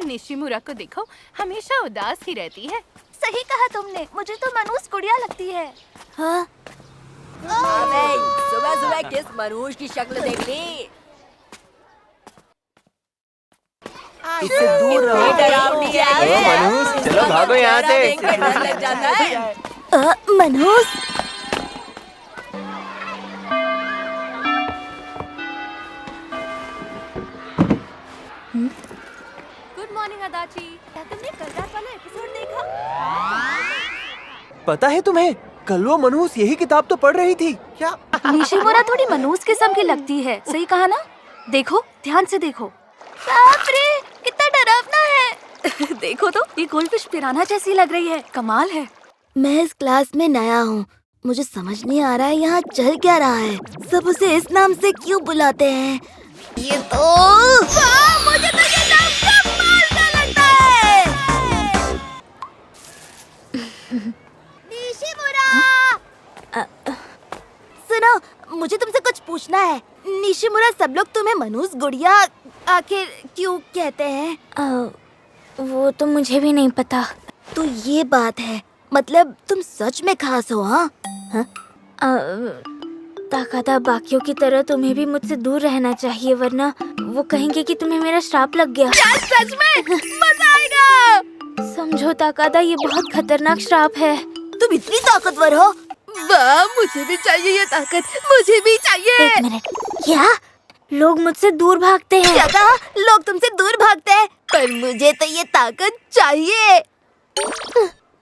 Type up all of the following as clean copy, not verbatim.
Nishimura को देखो, हमेशा उदास ही रहती है। सही कहा तुमने, मुझे तो मनहूस गुड़िया लगती है। हाँ? सुबह सुबह किस मनहूस की शक्ल देख ली? इससे दूर रहो। डरावनी है ये। मनहूस, चलो भागो यहाँ से। देखकर डर लग जाता है। मनहूस, गुड मॉर्निंग अदाची। क्या तुमने कल रात वाला एपिसोड देखा? पता है तुम्हें, कल वो मनहूस यही किताब तो पढ़ रही थी। क्या? निशिमुरा थोड़ी मनहूस किस्म की लगती है, सही कहा ना? देखो, ध्यान से देखो। बाप रे, कितना डरावना है। देखो तो, ये गोल्डफिश पिरान्हा जैसी लग रही है। कमाल है। मैं इस क्लास में नया हूँ, मुझे समझ नहीं आ रहा है यहाँ चल क्या रहा है। सब उसे इस नाम से क्यों बुलाते हैं? ये तो मुझे तो ये नाम कमाल का लगता है। सुनो, मुझे तुमसे कुछ पूछना है। निशिमुरा, सब लोग तुम्हें मनहूस गुड़िया आखिर क्यों कहते हैं? वो तो मुझे भी नहीं पता। तो ये बात है, मतलब तुम सच में खास हो? हाँ? ताकादा, बाकियों की तरह तुम्हें भी मुझसे दूर रहना चाहिए, वरना वो कहेंगे कि तुम्हें मेरा श्राप लग गया। सच में? मजा आएगा। समझो ताकादा, ये बहुत खतरनाक श्राप है। तुम इतनी ताकतवर हो? वाह, मुझे भी चाहिए ये ताकत, मुझे भी चाहिए। एक मिनट, क्या? लोग मुझसे दूर भागते हैं। क्या कहा? लोग तुमसे दूर भागते हैं, पर मुझे तो ये ताकत चाहिए।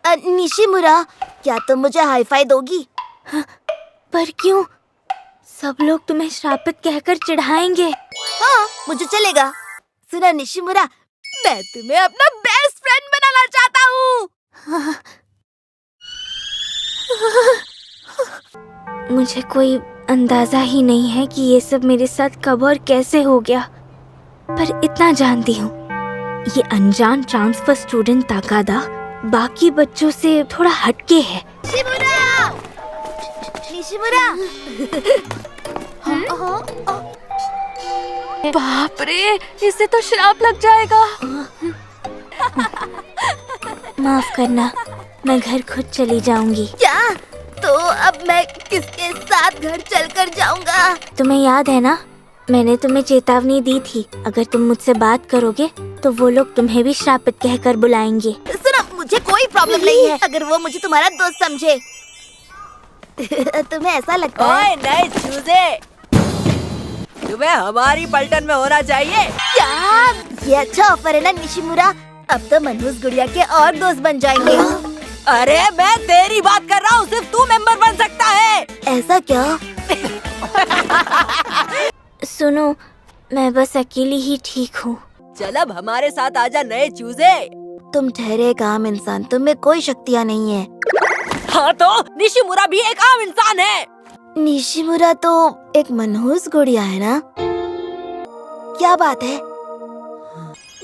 निशिमुरा, क्या तुम मुझे हाई फाई दोगी? पर क्यों? सब लोग तुम्हें श्रापित कहकर चिढ़ाएंगे। हाँ, मुझे चलेगा। सुना निशिमुरा, मैं तुम्हें अपना बेस्ट फ्रेंड बनाना चाहता हूँ। मुझे कोई अंदाजा ही नहीं है कि ये सब मेरे साथ कब और कैसे हो गया, पर इतना जानती हूँ, ये अनजान ट्रांसफर स्टूडेंट ताकादा बाकी बच्चों से थोड़ा हटके है। निशिमुरा! बाप रे, इससे तो श्राप लग जाएगा। माफ करना, मैं घर खुद चली जाऊंगी। क्या? तो अब मैं किसके साथ घर चलकर जाऊंगा? तुम्हें याद है ना, मैंने तुम्हें चेतावनी दी थी, अगर तुम मुझसे बात करोगे तो वो लोग तुम्हें भी श्रापित कहकर बुलाएंगे। सुनो, मुझे कोई प्रॉब्लम नहीं है अगर वो मुझे तुम्हारा दोस्त समझे। तुम्हें ऐसा लगता है? ओए नए चूजे, तुम्हें हमारी पलटन में होना चाहिए। क्या? ये अच्छा ऑफर है ना निशिमुरा, अब तो मनहूस गुड़िया के और दोस्त बन जाएंगे। अरे मैं तेरी बात कर रहा हूँ, सिर्फ तू मेंबर बन सकता है। ऐसा क्या? सुनो, मैं बस अकेली ही ठीक हूँ। चल अब हमारे साथ आजा नए चूजे। तुम ठहरे एक आम इंसान, तुम में कोई शक्तियाँ नहीं है। हाँ तो निशिमुरा भी एक आम इंसान है। निशिमुरा तो एक मनहूस गुड़िया है ना? क्या बात है?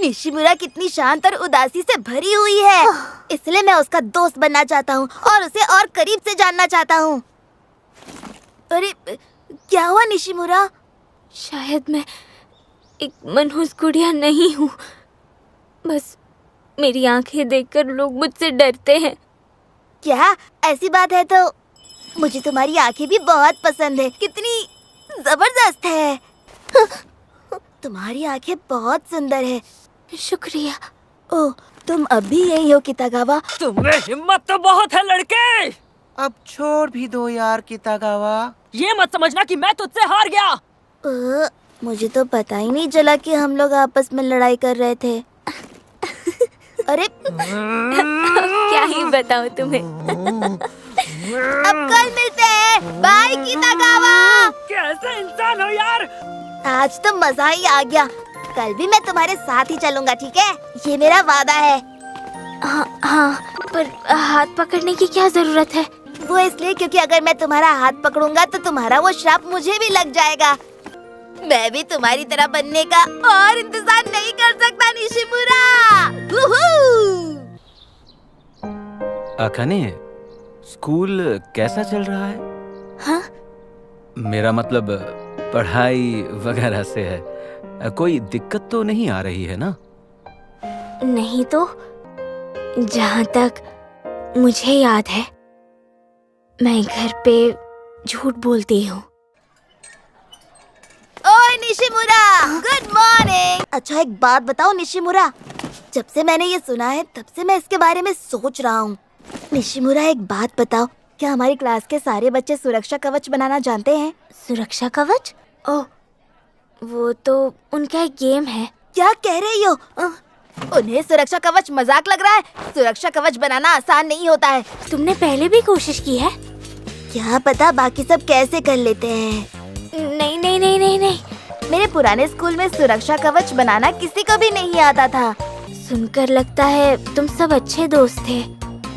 निशिमुरा कितनी शांत और उदासी से भरी हुई है, इसलिए मैं उसका दोस्त बनना चाहता हूँ और उसे और करीब से जानना चाहता हूँ। अरे क्या हुआ निशिमुरा? शायद मैं एक मनहूस गुड़िया नहीं हूँ, बस मेरी आंखें देखकर लोग मुझसे डरते हैं। क्या ऐसी बात है तो मुझे तुम्हारी आंखें भी बहुत पसंद है, कितनी जबरदस्त है। तुम्हारी आंखें बहुत सुंदर है। शुक्रिया। ओह, तुम अब भी यही हो कितागावा? तुम्हें हिम्मत तो बहुत है लड़के। अब छोड़ भी दो यार कितागावा। ये मत समझना कि मैं तुझसे हार गया। मुझे तो पता ही नहीं चला कि हम लोग आपस में लड़ाई कर रहे थे। अरे क्या ही बताऊं तुम्हें। अब कल मिलते हैं, बाय कितागावा। कैसे इंसान हो यार। आज तो मजा ही आ गया, कल भी मैं तुम्हारे साथ ही चलूंगा, ठीक है? ये मेरा वादा है। हाँ, पर हाथ पकड़ने की क्या जरूरत है? वो इसलिए क्योंकि अगर मैं तुम्हारा हाथ पकड़ूंगा तो तुम्हारा वो श्राप मुझे भी लग जाएगा। मैं भी तुम्हारी तरह बनने का और इंतजार नहीं कर सकता निशिमुरा। अकाने, स्कूल कैसा चल रहा है? हाँ? मेरा मतलब पढ़ाई वगैरह से है, कोई दिक्कत तो नहीं आ रही है ना? नहीं तो जहाँ तक मुझे याद है मैं घर पे झूठ बोलती हूँ। ओए निशिमुरा, गुड मॉर्निंग। अच्छा एक बात बताओ निशिमुरा, जब से मैंने ये सुना है तब से मैं इसके बारे में सोच रहा हूँ। निशिमुरा एक बात बताओ, क्या हमारी क्लास के सारे बच्चे सुरक्षा कवच बनाना जानते हैं? सुरक्षा कवच? ओह, वो तो उनका एक गेम है। क्या कह रही हो? उन्हें सुरक्षा कवच मजाक लग रहा है। सुरक्षा कवच बनाना आसान नहीं होता है। तुमने पहले भी कोशिश की है? क्या पता बाकी सब कैसे कर लेते हैं। नहीं नहीं नहीं नहीं नहीं, मेरे पुराने स्कूल में सुरक्षा कवच बनाना किसी को भी नहीं आता था। सुनकर लगता है तुम सब अच्छे दोस्त थे।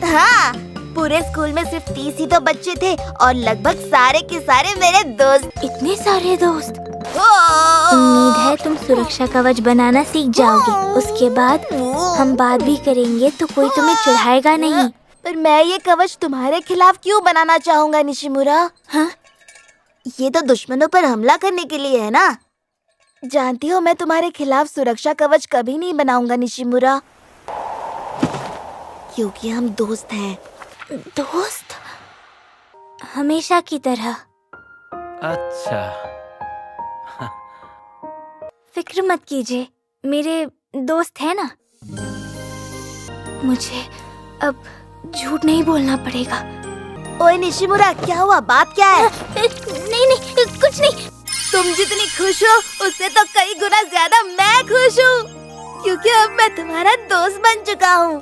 हाँ, पूरे स्कूल में सिर्फ 30 ही तो बच्चे थे और लगभग सारे के सारे मेरे दोस्त। इतने सारे दोस्त? उम्मीद है तुम सुरक्षा कवच बनाना सीख जाओगे। उसके बाद हम बात भी करेंगे तो कोई तुम्हें चिढ़ाएगा नहीं। पर मैं ये कवच तुम्हारे खिलाफ क्यों बनाना चाहूँगा निशिमुरा? हाँ? ये तो दुश्मनों पर हमला करने के लिए है ना। जानती हो मैं तुम्हारे खिलाफ सुरक्षा कवच कभी नहीं बनाऊंगा निशिमुरा, क्योंकि हम दोस्त हैं। दोस्त? हमेशा की तरह। अच्छा। फिक्र मत कीजिए, मेरे दोस्त है ना। मुझे अब झूठ नहीं बोलना पड़ेगा। ओए निशिमुरा, क्या हुआ? बात क्या है? नहीं नहीं, कुछ नहीं। तुम जितनी खुश हो उससे तो कई गुना ज्यादा मैं खुश हूँ, क्योंकि अब मैं तुम्हारा दोस्त बन चुका हूँ।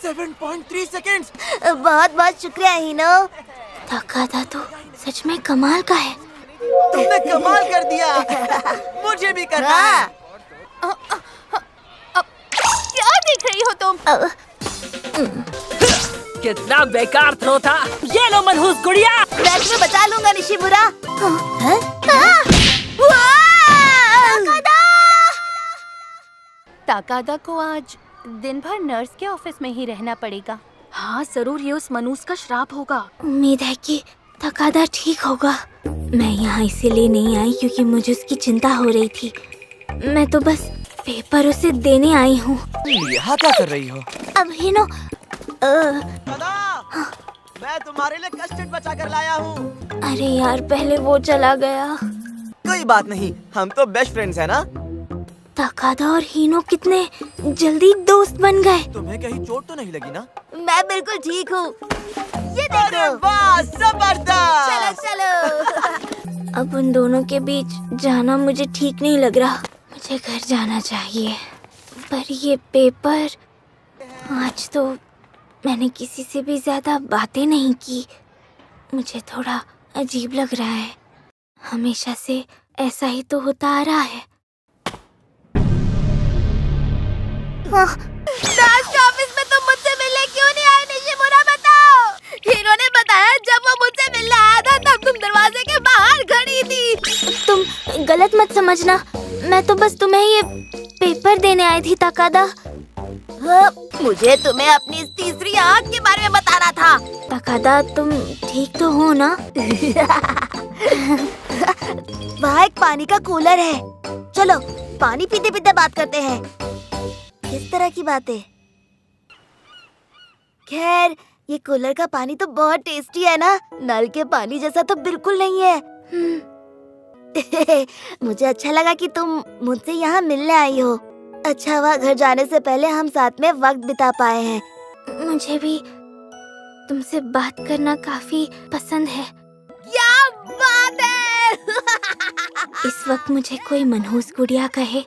7.3 सेकंड्स। बहुत बहुत शुक्रिया हिनो। तकादा तो सच में कमाल का है। तुमने कमाल कर दिया। मुझे भी करना है। क्या देख रही हो तुम? कितना बेकार थ्रो था। ये लो मनहूस गुड़िया। मैं तुम्हें बचा लूंगा निशिमुरा। ताकादा को आज दिन भर नर्स के ऑफिस में ही रहना पड़ेगा। हाँ जरूर, ये उस मनूस का श्राप होगा। उम्मीद है कि तकादा ठीक होगा। मैं यहाँ इसीलिए नहीं आई क्योंकि मुझे उसकी चिंता हो रही थी। मैं तो बस पेपर उसे देने आई हूँ। यहाँ क्या कर रही हो? अब हिनो, मैं तुम्हारे लिए कस्टर्ड बचा कर लाया हूँ। अरे यार पहले वो चला गया। कोई बात नहीं, हम तो बेस्ट फ्रेंड्स हैं ना। तकादा और हिनो कितने जल्दी दोस्त बन गए। तुम्हें कहीं चोट तो नहीं लगी ना? मैं बिल्कुल ठीक हूँ। ये देखो। वाह, जबरदस्त। चलो चलो। अब उन दोनों के बीच जाना मुझे ठीक नहीं लग रहा। मुझे घर जाना चाहिए। पर ये पेपर, आज तो मैंने किसी से भी ज्यादा बातें नहीं की। मुझे थोड़ा अजीब लग रहा है। हमेशा से ऐसा ही तो होता आ रहा है। डांस के ऑफिस में तुम मुझसे मिलने क्यों नहीं आए निशिमुरा, बताओ। हीरो ने बताया जब वो मुझसे मिलने आया था तब तुम दरवाजे के बाहर खड़ी थी। तुम गलत मत समझना, मैं तो बस तुम्हें ये पेपर देने आई थी तकादा। हाँ, मुझे तुम्हें अपनी इस तीसरी आँख के बारे में बताना था। तकादा तुम ठीक तो हो ना? वहाँ एक पानी का कूलर है, चलो पानी पीते पीते बात करते हैं। किस तरह की बातें? खैर, ये कूलर का पानी तो बहुत टेस्टी है ना। नल के पानी जैसा तो बिल्कुल नहीं है। मुझे अच्छा लगा कि तुम मुझसे यहाँ मिलने आई हो। अच्छा हुआ घर जाने से पहले हम साथ में वक्त बिता पाए हैं। मुझे भी तुमसे बात करना काफी पसंद है। क्या बात है। इस वक्त मुझे कोई मनहूस गुड़िया कहे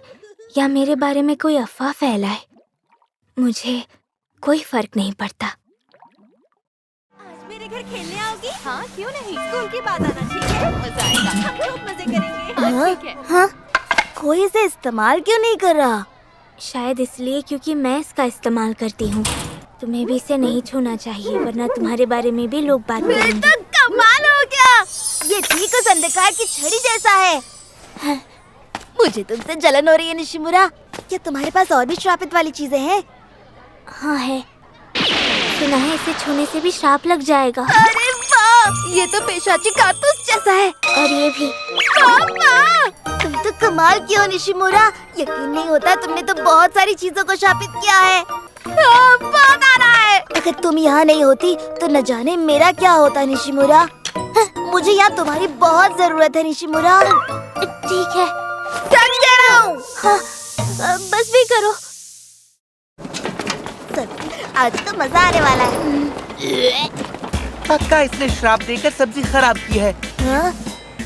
या मेरे बारे में कोई अफवाह फैलाए, मुझे कोई फर्क नहीं पड़ता। आज मेरे घर खेलने आओगी? हाँ क्यों नहीं, स्कूल की बात आना, ठीक है? मजा आएगा। हम खूब मजे करेंगे। हाँ, ठीक है। हाँ, कोई इसे इस्तेमाल क्यों नहीं कर रहा? शायद इसलिए क्योंकि मैं इसका इस्तेमाल करती हूँ। तुम्हें भी इसे नहीं छूना चाहिए, वरना तुम्हारे बारे में भी लोग बात फिर करेंगे। तो कमाल हो गया। ये ठीक उस अंधकार की छड़ी जैसा है। हाँ। मुझे तुमसे जलन हो रही है निशिमुरा। क्या तुम्हारे पास और भी श्रापित वाली चीजें हैं? हाँ है, सुना है इसे छूने से भी श्राप लग जाएगा। अरे वाह, ये तो पेशाची कारतूस जैसा है। और ये भी। पापा, तुम तो कमाल की हो निशिमुरा, यकीन नहीं होता तुमने तो बहुत सारी चीजों को शापित किया है। बहुत आ रहा है। अगर तुम यहाँ नहीं होती तो न जाने मेरा क्या होता निशिमुरा। मुझे यहाँ तुम्हारी बहुत जरूरत है निशिमुरा। ठीक है। सच कह रहा हूँ। बस भी करो। आज तो मजा आने वाला है। पक्का इसने श्राप देकर सब्जी खराब की है। हाँ?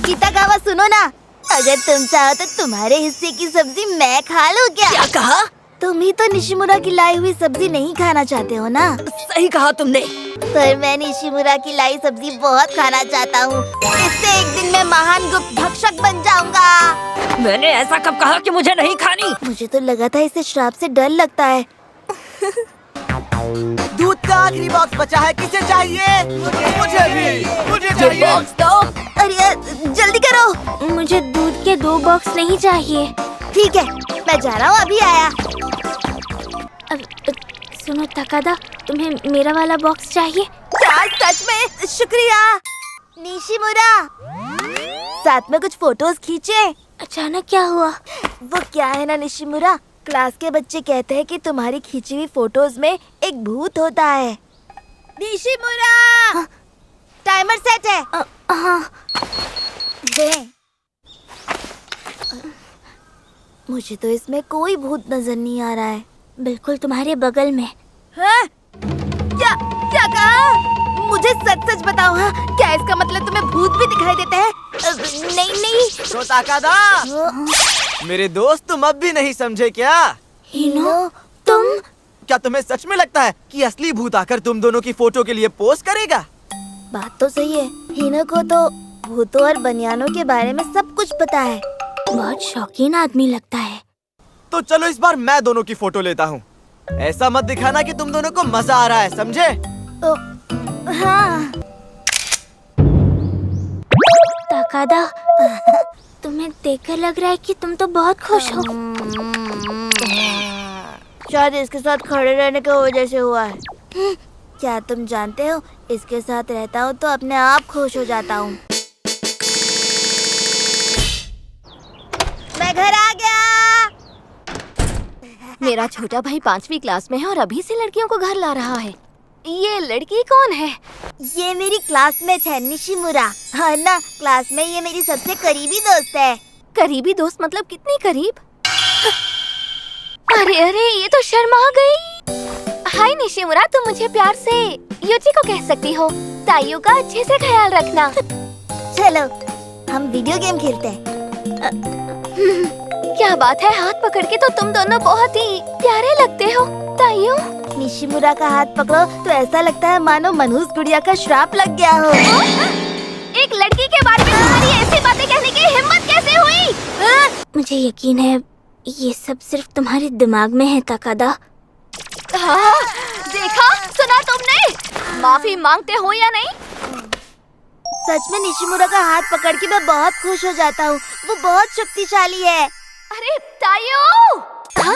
कितागावा सुनो ना, अगर तुम चाहो तो तुम्हारे हिस्से की सब्जी मैं खा लूँ क्या? क्या कहा? तुम ही तो निशिमुरा की लाई हुई सब्जी नहीं खाना चाहते हो ना? सही कहा तुमने। पर मैं निशिमुरा की लाई सब्जी बहुत खाना चाहता हूँ। इससे एक दिन मैं महान गुप्त भक्षक बन जाऊंगा। मैंने ऐसा कब कहा कि मुझे नहीं खानी? मुझे तो लगा था इसे श्राप से डर लगता है। दूध का आखिरी बॉक्स बचा है, किसे चाहिए? मुझे भी, मुझे ये चाहिए। बॉक्स दो। अरे जल्दी करो। मुझे दूध के 2 बॉक्स नहीं चाहिए। ठीक है, मैं जा रहा हूँ, अभी आया। सुनो तकादा, तुम्हें मेरा वाला बॉक्स चाहिए? क्या सच में? शुक्रिया निशिमुरा। साथ में कुछ फोटोज खींचे। अचानक क्या हुआ? वो क्या है ना निशिमुरा, क्लास के बच्चे कहते हैं कि तुम्हारी खींची हुई फोटोज में एक भूत होता है। निशिमुरा, टाइमर सेट है। हाँ। दे। मुझे तो इसमें कोई भूत नजर नहीं आ रहा है। बिल्कुल तुम्हारे बगल में। हाँ? क्या क्या कहा? मुझे सच सच बताओ। हाँ, क्या इसका मतलब तुम्हें भूत भी दिखाई देते हैं? नहीं नहीं। तो ताकादा, मेरे दोस्त तुम अब भी नहीं समझे क्या? हिनो, तुम? क्या तुम्हें सच में लगता है कि असली भूत आकर तुम दोनों की फोटो के लिए पोज करेगा? बात तो सही है। हिनो को तो भूतों और बनियानों के बारे में सब कुछ पता है। बहुत शौकीन आदमी लगता है। तो चलो इस बार मैं दोनों की फोटो लेता हूँ। ऐसा मत दिखाना कि तुम दोनों को मजा आ रहा है, समझे? हाँ। तकादा, तुम्हें देखकर लग रहा है कि तुम तो बहुत खुश हो। शायद इसके साथ खड़े रहने की वजह से हुआ है। क्या तुम जानते हो, इसके साथ रहता हूँ तो अपने आप खुश हो जाता हूँ। मैं घर आ गया। मेरा छोटा भाई 5वीं क्लास में है और अभी से लड़कियों को घर ला रहा है। ये लड़की कौन है? ये मेरी क्लासमेट है निशिमुरा। हाँ ना, क्लास में ये मेरी सबसे करीबी दोस्त है। करीबी दोस्त मतलब कितनी करीब? अरे अरे, ये तो शर्मा गई। हाय निशिमुरा, तुम मुझे प्यार से युची को कह सकती हो। ताइयो का अच्छे से ख्याल रखना। चलो हम वीडियो गेम खेलते हैं। क्या बात है, हाथ पकड़ के तो तुम दोनों बहुत ही प्यारे लगते हो। ताइयो, निशिमुरा का हाथ पकड़ो तो ऐसा लगता है मानो मनहूस गुड़िया का श्राप लग गया हो। एक लड़की के बारे में तुम्हारी ऐसी बातें कहने की हिम्मत कैसे हुई? मुझे यकीन है ये सब सिर्फ तुम्हारे दिमाग में है तकादा। हाँ, देखा, सुना तुमने? माफी मांगते हो या नहीं? सच में निशिमुरा का हाथ पकड़ के मैं बहुत खुश हो जाता हूँ। वो बहुत शक्तिशाली है। अरे ताइयो! हाँ?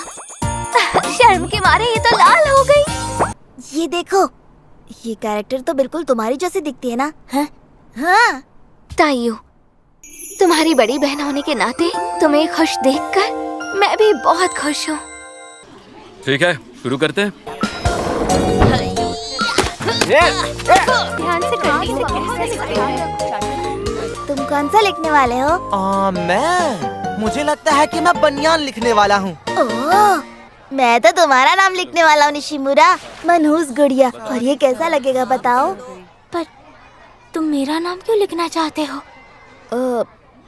शर्म के मारे ये तो लाल हो गई। ये देखो, ये कैरेक्टर तो बिल्कुल तुम्हारी जैसी दिखती है ना? हाँ। ताइयो, तुम्हारी बड़ी बहन होने के नाते तुम्हें खुश देखकर मैं भी बहुत खुश हूँ। ठीक है, शुरू करते हैं। ध्यान से करनी तुम कौन सा लिखने वाले हो? मुझे लगता है कि मैं बनियान लिखने वाला हूँ। ओह, मैं तो तुम्हारा नाम लिखने वाला हूँ निशिमुरा, मनहूस गुड़िया। और ये कैसा लगेगा बताओ? पर तुम मेरा नाम क्यों लिखना चाहते हो?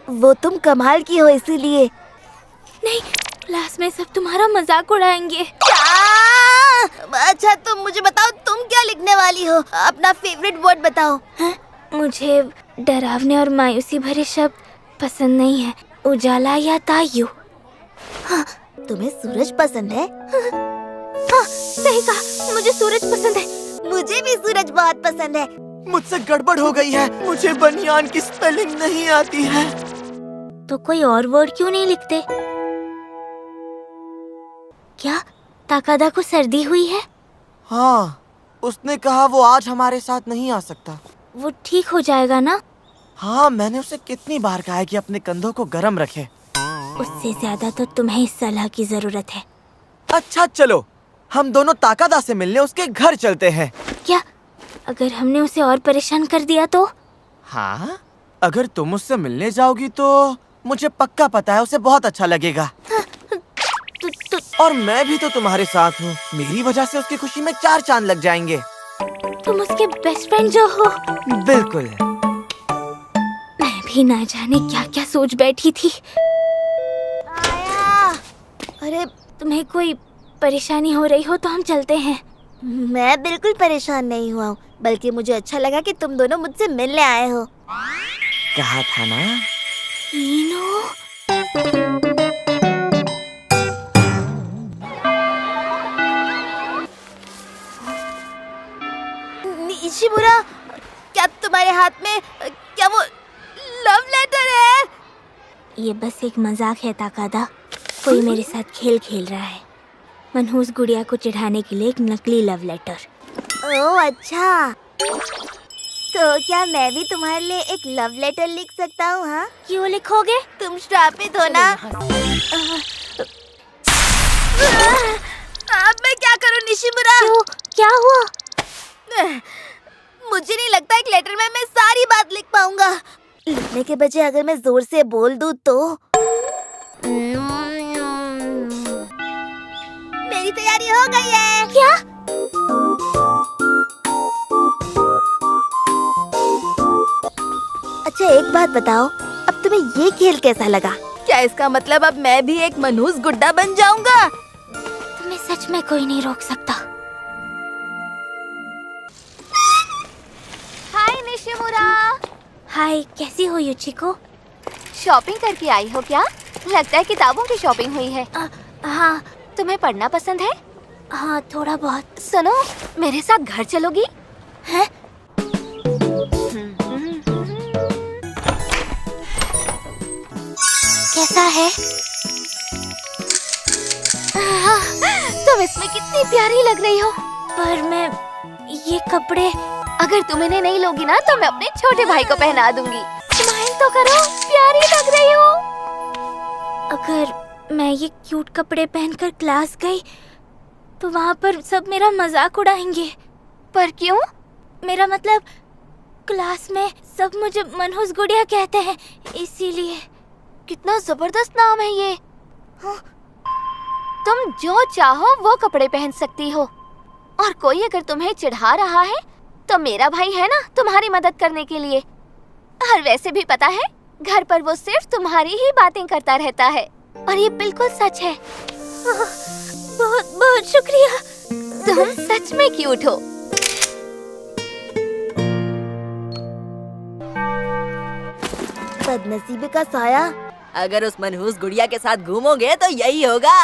वो तुम कमाल की हो इसीलिए। नहीं, क्लास में सब तुम्हारा मजाक उड़ाएंगे। अच्छा तुम मुझे बताओ, तुम क्या लिखने वाली हो? अपना फेवरेट वर्ड बताओ। हाँ? मुझे डरावने और मायूसी भरे शब्द पसंद नहीं है। उजाला या ताइयो। हाँ, तुम्हें सूरज पसंद है? हाँ, सही कहा, मुझे सूरज पसंद है। मुझे भी सूरज बहुत पसंद है। मुझसे गड़बड़ हो गई है, मुझे बनियान की स्पेलिंग नहीं आती है। तो कोई और वर्ड क्यों नहीं लिखते? क्या ताकादा को सर्दी हुई है? हाँ, उसने कहा वो आज हमारे साथ नहीं आ सकता। वो ठीक हो जाएगा ना? हाँ, मैंने उसे कितनी बार कहा है कि अपने कंधों को गर्म रखे। उससे ज्यादा तो तुम्हें इस सलाह की जरूरत है। अच्छा चलो, हम दोनों ताकादा से मिलने उसके घर चलते हैं। क्या अगर हमने उसे और परेशान कर दिया तो? हाँ, अगर तुम उससे मिलने जाओगी तो मुझे पक्का पता है उसे बहुत अच्छा लगेगा। और मैं भी तो तुम्हारे साथ हूँ। मेरी वजह से उसकी खुशी में 4 चांद लग जाएंगे। तुम उसके बेस्ट फ्रेंड जो हो। बिल्कुल। मैं भी ना जाने क्या क्या सोच बैठी थी। आया। अरे तुम्हें कोई परेशानी हो रही हो तो हम चलते हैं। मैं बिल्कुल परेशान नहीं हुआ हूँ, बल्कि मुझे अच्छा लगा कि तुम दोनों मुझसे मिलने आए हो। कहा था ना। मीनू, निशिमुरा, क्या तुम्हारे हाथ में क्या वो लव लेटर है? ये बस एक मजाक है ताकादा। कोई मेरे साथ खेल खेल रहा है। मनहूस गुड़िया को चिढ़ाने के लिए एक नकली लव लेटर। ओह अच्छा, तो क्या मैं भी तुम्हारे लिए एक लव लेटर लिख सकता हूँ? हाँ, क्यों लिखोगे? तुम श्रापित हो ना। अब मैं क्या करूँ निशिमुरा? क्यों, क्या हुआ? मुझे नहीं लगता एक लेटर में मैं सारी बात लिख पाऊंगा। लिखने के बजाय अगर मैं जोर से बोल दूँ तो। मेरी तैयारी हो गई है। क्या? अच्छा एक बात बताओ, अब तुम्हें ये खेल कैसा लगा? क्या इसका मतलब अब मैं भी एक मनहूस गुड्डा बन जाऊंगा? तुम्हें सच में कोई नहीं रोक सकता। हाय निशिमुरा। हाय, कैसी हो युचिको? शॉपिंग करके आई हो क्या? लगता है किताबों की शॉपिंग हुई है। हाँ तुम्हें पढ़ना पसंद है? हाँ, थोड़ा बहुत। सुनो, मेरे साथ घर चलोगी? हैं? कैसा है? तुम इसमें कितनी प्यारी लग रही हो। पर मैं ये कपड़े। अगर तुम इन्हें नहीं लोगी ना तो मैं अपने छोटे भाई को पहना दूंगी। स्माइल तो करो, प्यारी लग रही हो। अगर मैं ये क्यूट कपड़े पहनकर क्लास गई तो वहाँ पर सब मेरा मजाक उड़ाएंगे। पर क्यों? मेरा मतलब क्लास में सब मुझे मनहूस गुड़िया कहते हैं, इसीलिए। कितना जबरदस्त नाम है ये। तुम जो चाहो वो कपड़े पहन सकती हो। और कोई अगर तुम्हें चिढ़ा रहा है तो मेरा भाई है ना तुम्हारी मदद करने के लिए। और वैसे भी पता है, घर पर वो सिर्फ तुम्हारी ही बातें करता रहता है। और ये बिल्कुल सच है। बहुत बहुत शुक्रिया। तुम सच में क्यूट हो। बदनसीबी का साया। अगर उस मनहूस गुड़िया के साथ घूमोगे तो यही होगा।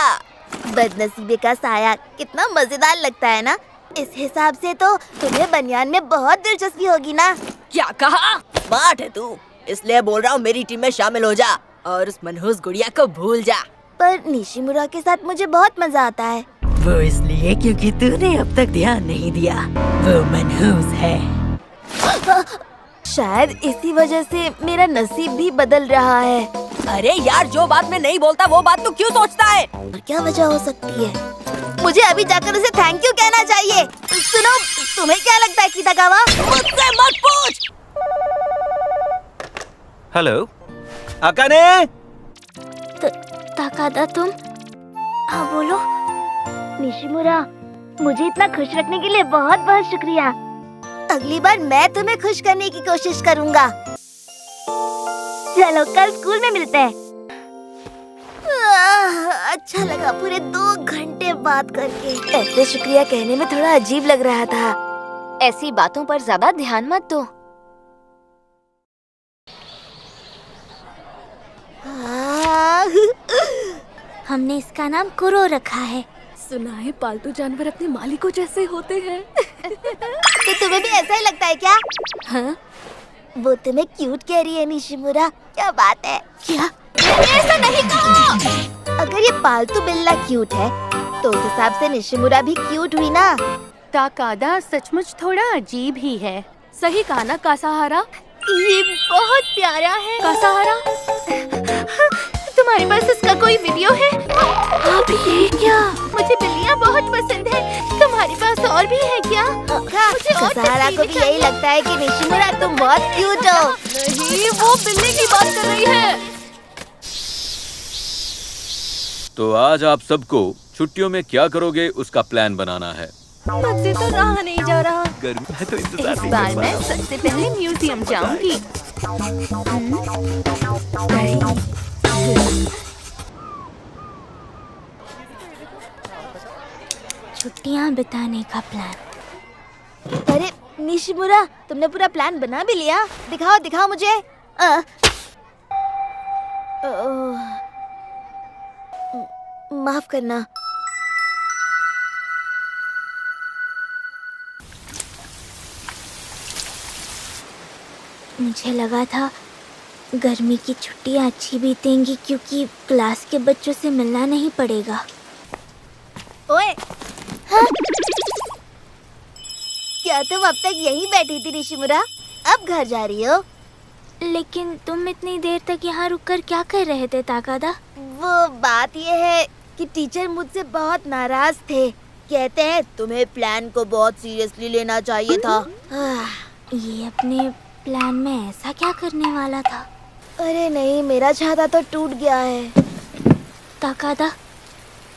बदनसीबी का साया कितना मजेदार लगता है ना। इस हिसाब से तो तुम्हें बनियान में बहुत दिलचस्पी होगी ना। क्या कहा? स्मार्ट है तू, इसलिए बोल रहा हूँ मेरी टीम में शामिल हो जा और उस मनहूस गुड़िया को भूल जा। पर निशिमुरा के साथ मुझे बहुत मजा आता है। वो इसलिए क्योंकि तूने अब तक ध्यान नहीं दिया। वो मनहूस है। शायद इसी वजह से मेरा नसीब भी बदल रहा है। अरे यार, जो बात मैं नहीं बोलता वो बात तू क्यों सोचता है? और क्या वजह हो सकती है? मुझे अभी जाकर उसे थैंक यू कहना चाहिए। सुनो, तुम्हें क्या लगता है कितागावा? मुझसे मत पूछ। हेलो। अकाने। ताकादा, तुम? हाँ बोलो। निशिमुरा, मुझे इतना खुश रखने के लिए बहुत बहुत शुक्रिया। अगली बार मैं तुम्हें खुश करने की कोशिश करूँगा। चलो कल स्कूल में मिलते हैं। अच्छा लगा पूरे 2 घंटे बात करके। ऐसे शुक्रिया कहने में थोड़ा अजीब लग रहा था। ऐसी बातों पर ज्यादा ध्यान मत दो। हमने इसका नाम कुरो रखा है। सुना है पालतू जानवर अपने मालिकों जैसे होते हैं। तो तुम्हें भी ऐसा ही लगता है क्या? हाँ? वो तुम्हें क्यूट कह रही है निशिमुरा। क्या बात है? क्या? ऐसा नहीं कहो। अगर ये पालतू बिल्ला क्यूट है तो उस हिसाब से निशिमुरा भी क्यूट हुई ना। ताकादा सचमुच थोड़ा अजीब ही है। सही कहा ना कासाहारा? ये बहुत प्यारा है। कासाहारा, तुम तुम्हारे पास इसका कोई वीडियो है? आप ये क्या? मुझे बिल्लियाँ बहुत पसंद है। तुम्हारे पास और भी है क्या? मुझे और सहारा को भी तस्वीरें यही लगता है कि निशिमुरा तुम बहुत क्यूट हो। नहीं, वो बिल्ली की बात कर रही है। तो आज आप सबको छुट्टियों में क्या करोगे उसका प्लान बनाना है। मुझसे तो रहा नहीं जा रहा। गर्मी है तो इंतजार इस नहीं बार कर मैं पा रहा हूं। सबसे पहले म्यूजियम जाऊंगी। छुट्टियाँ बिताने का प्लान। अरे निशिमुरा, तुमने पूरा प्लान बना भी लिया? दिखाओ दिखाओ मुझे। माफ करना। मुझे लगा था गर्मी की छुट्टियाँ अच्छी बीतेंगी क्योंकि क्लास के बच्चों से मिलना नहीं पड़ेगा। ओए, हाँ? क्या तुम अब तक यहीं बैठी थी निशिमुरा? अब घर जा रही हो? लेकिन तुम इतनी देर तक यहाँ रुककर क्या कर रहे थे ताकादा? वो बात ये है कि टीचर मुझसे बहुत नाराज थे। कहते हैं तुम्हें प्लान को बहुत सीरियसली लेना चाहिए था। ये अपने प्लान में ऐसा क्या करने वाला था? अरे नहीं, मेरा छाता तो टूट गया है। ताकादा,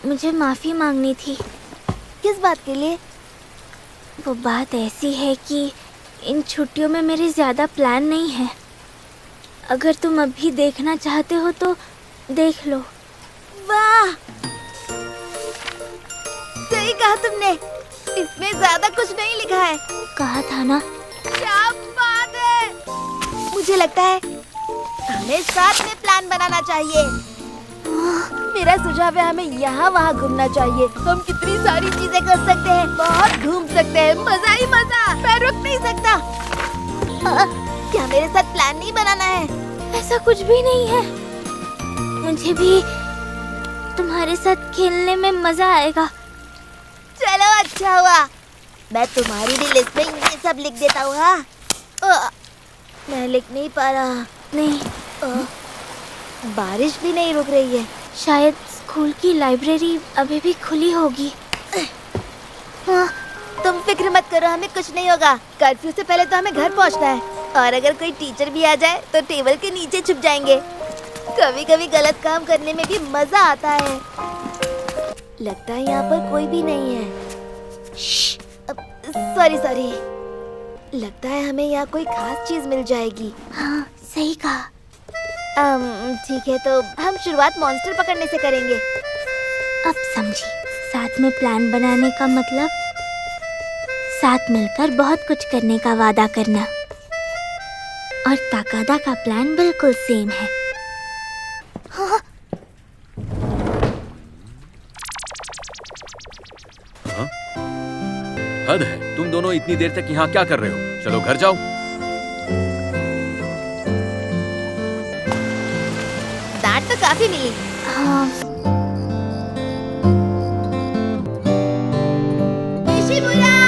मुझे माफी मांगनी थी। किस बात के लिए? वो बात ऐसी है कि इन छुट्टियों में मेरे ज्यादा प्लान नहीं है। अगर तुम अभी देखना चाहते हो तो देख लो। वाह, सही कहा तुमने। इसमें ज्यादा कुछ नहीं लिखा है। कहा था ना। क्या बात है। मुझे लगता है हमें साथ में प्लान बनाना चाहिए। मेरा सुझाव है हमें यहाँ वहाँ घूमना चाहिए। हम कितनी सारी चीजें कर सकते हैं, बहुत घूम सकते हैं, मजा ही मजा। मैं रुक नहीं सकता। क्या मेरे साथ प्लान नहीं बनाना है? ऐसा कुछ भी नहीं है। मुझे भी तुम्हारे साथ खेलने में मजा आएगा। चलो अच्छा हुआ, मैं तुम्हारी भी लिस्ट में ये सब लिख देता हूँ। हाँ, मैं लिख नहीं पा रहा। नहीं, बारिश भी नहीं रुक रही है। शायद स्कूल की लाइब्रेरी अभी भी खुली होगी। हाँ, तुम फिक्र मत करो, हमें कुछ नहीं होगा। कर्फ्यू से पहले तो हमें घर पहुंचना है, और अगर कोई टीचर भी आ जाए तो टेबल के नीचे छुप जाएंगे। कभी कभी गलत काम करने में भी मजा आता है। लगता है यहाँ पर कोई भी नहीं है। सॉरी सॉरी, लगता है हमें यहाँ कोई खास चीज मिल जाएगी। हाँ, सही कहा। ठीक है, तो हम शुरुआत मॉन्स्टर पकड़ने से करेंगे। अब समझी, साथ में प्लान बनाने का मतलब साथ मिलकर बहुत कुछ करने का वादा करना। और ताकादा का प्लान बिल्कुल सेम है। हाँ। हद है, तुम दोनों इतनी देर तक यहाँ क्या कर रहे हो? चलो घर जाओ। डांट तो काफी मिली। हाँ। निशिमुरा!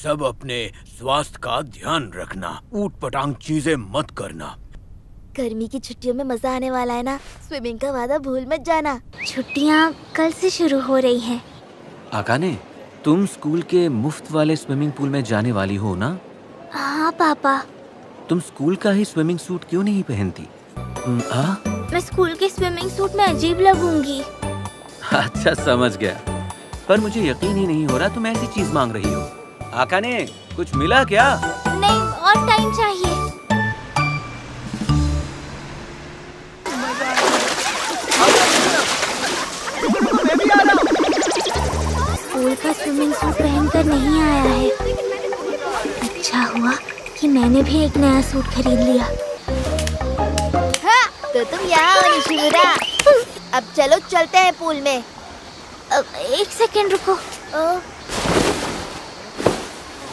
सब अपने स्वास्थ्य का ध्यान रखना, ऊट पटांग चीजें मत करना। गर्मी की छुट्टियों में मजा आने वाला है ना। स्विमिंग का वादा भूल मत जाना। छुट्टियाँ कल से शुरू हो रही हैं। आकाने, तुम स्कूल के मुफ्त वाले स्विमिंग पूल में जाने वाली हो ना? हाँ पापा। तुम स्कूल का ही स्विमिंग सूट क्यों नहीं पहनती? मैं स्कूल के स्विमिंग सूट में अजीब लगूंगी। अच्छा, समझ गया। पर मुझे यकीन ही नहीं हो रहा तुम ऐसी चीज मांग रही हो। आकाने, कुछ मिला क्या? नहीं, और टाइम चाहिए। स्कूल का स्विमिंग सूट पहनकर नहीं आया है। अच्छा हुआ कि मैंने भी एक नया सूट खरीद लिया। हाँ, तो तुम यहाँ हो निशिमुरा। अब चलो चलते हैं पूल में। एक सेकंड रुको।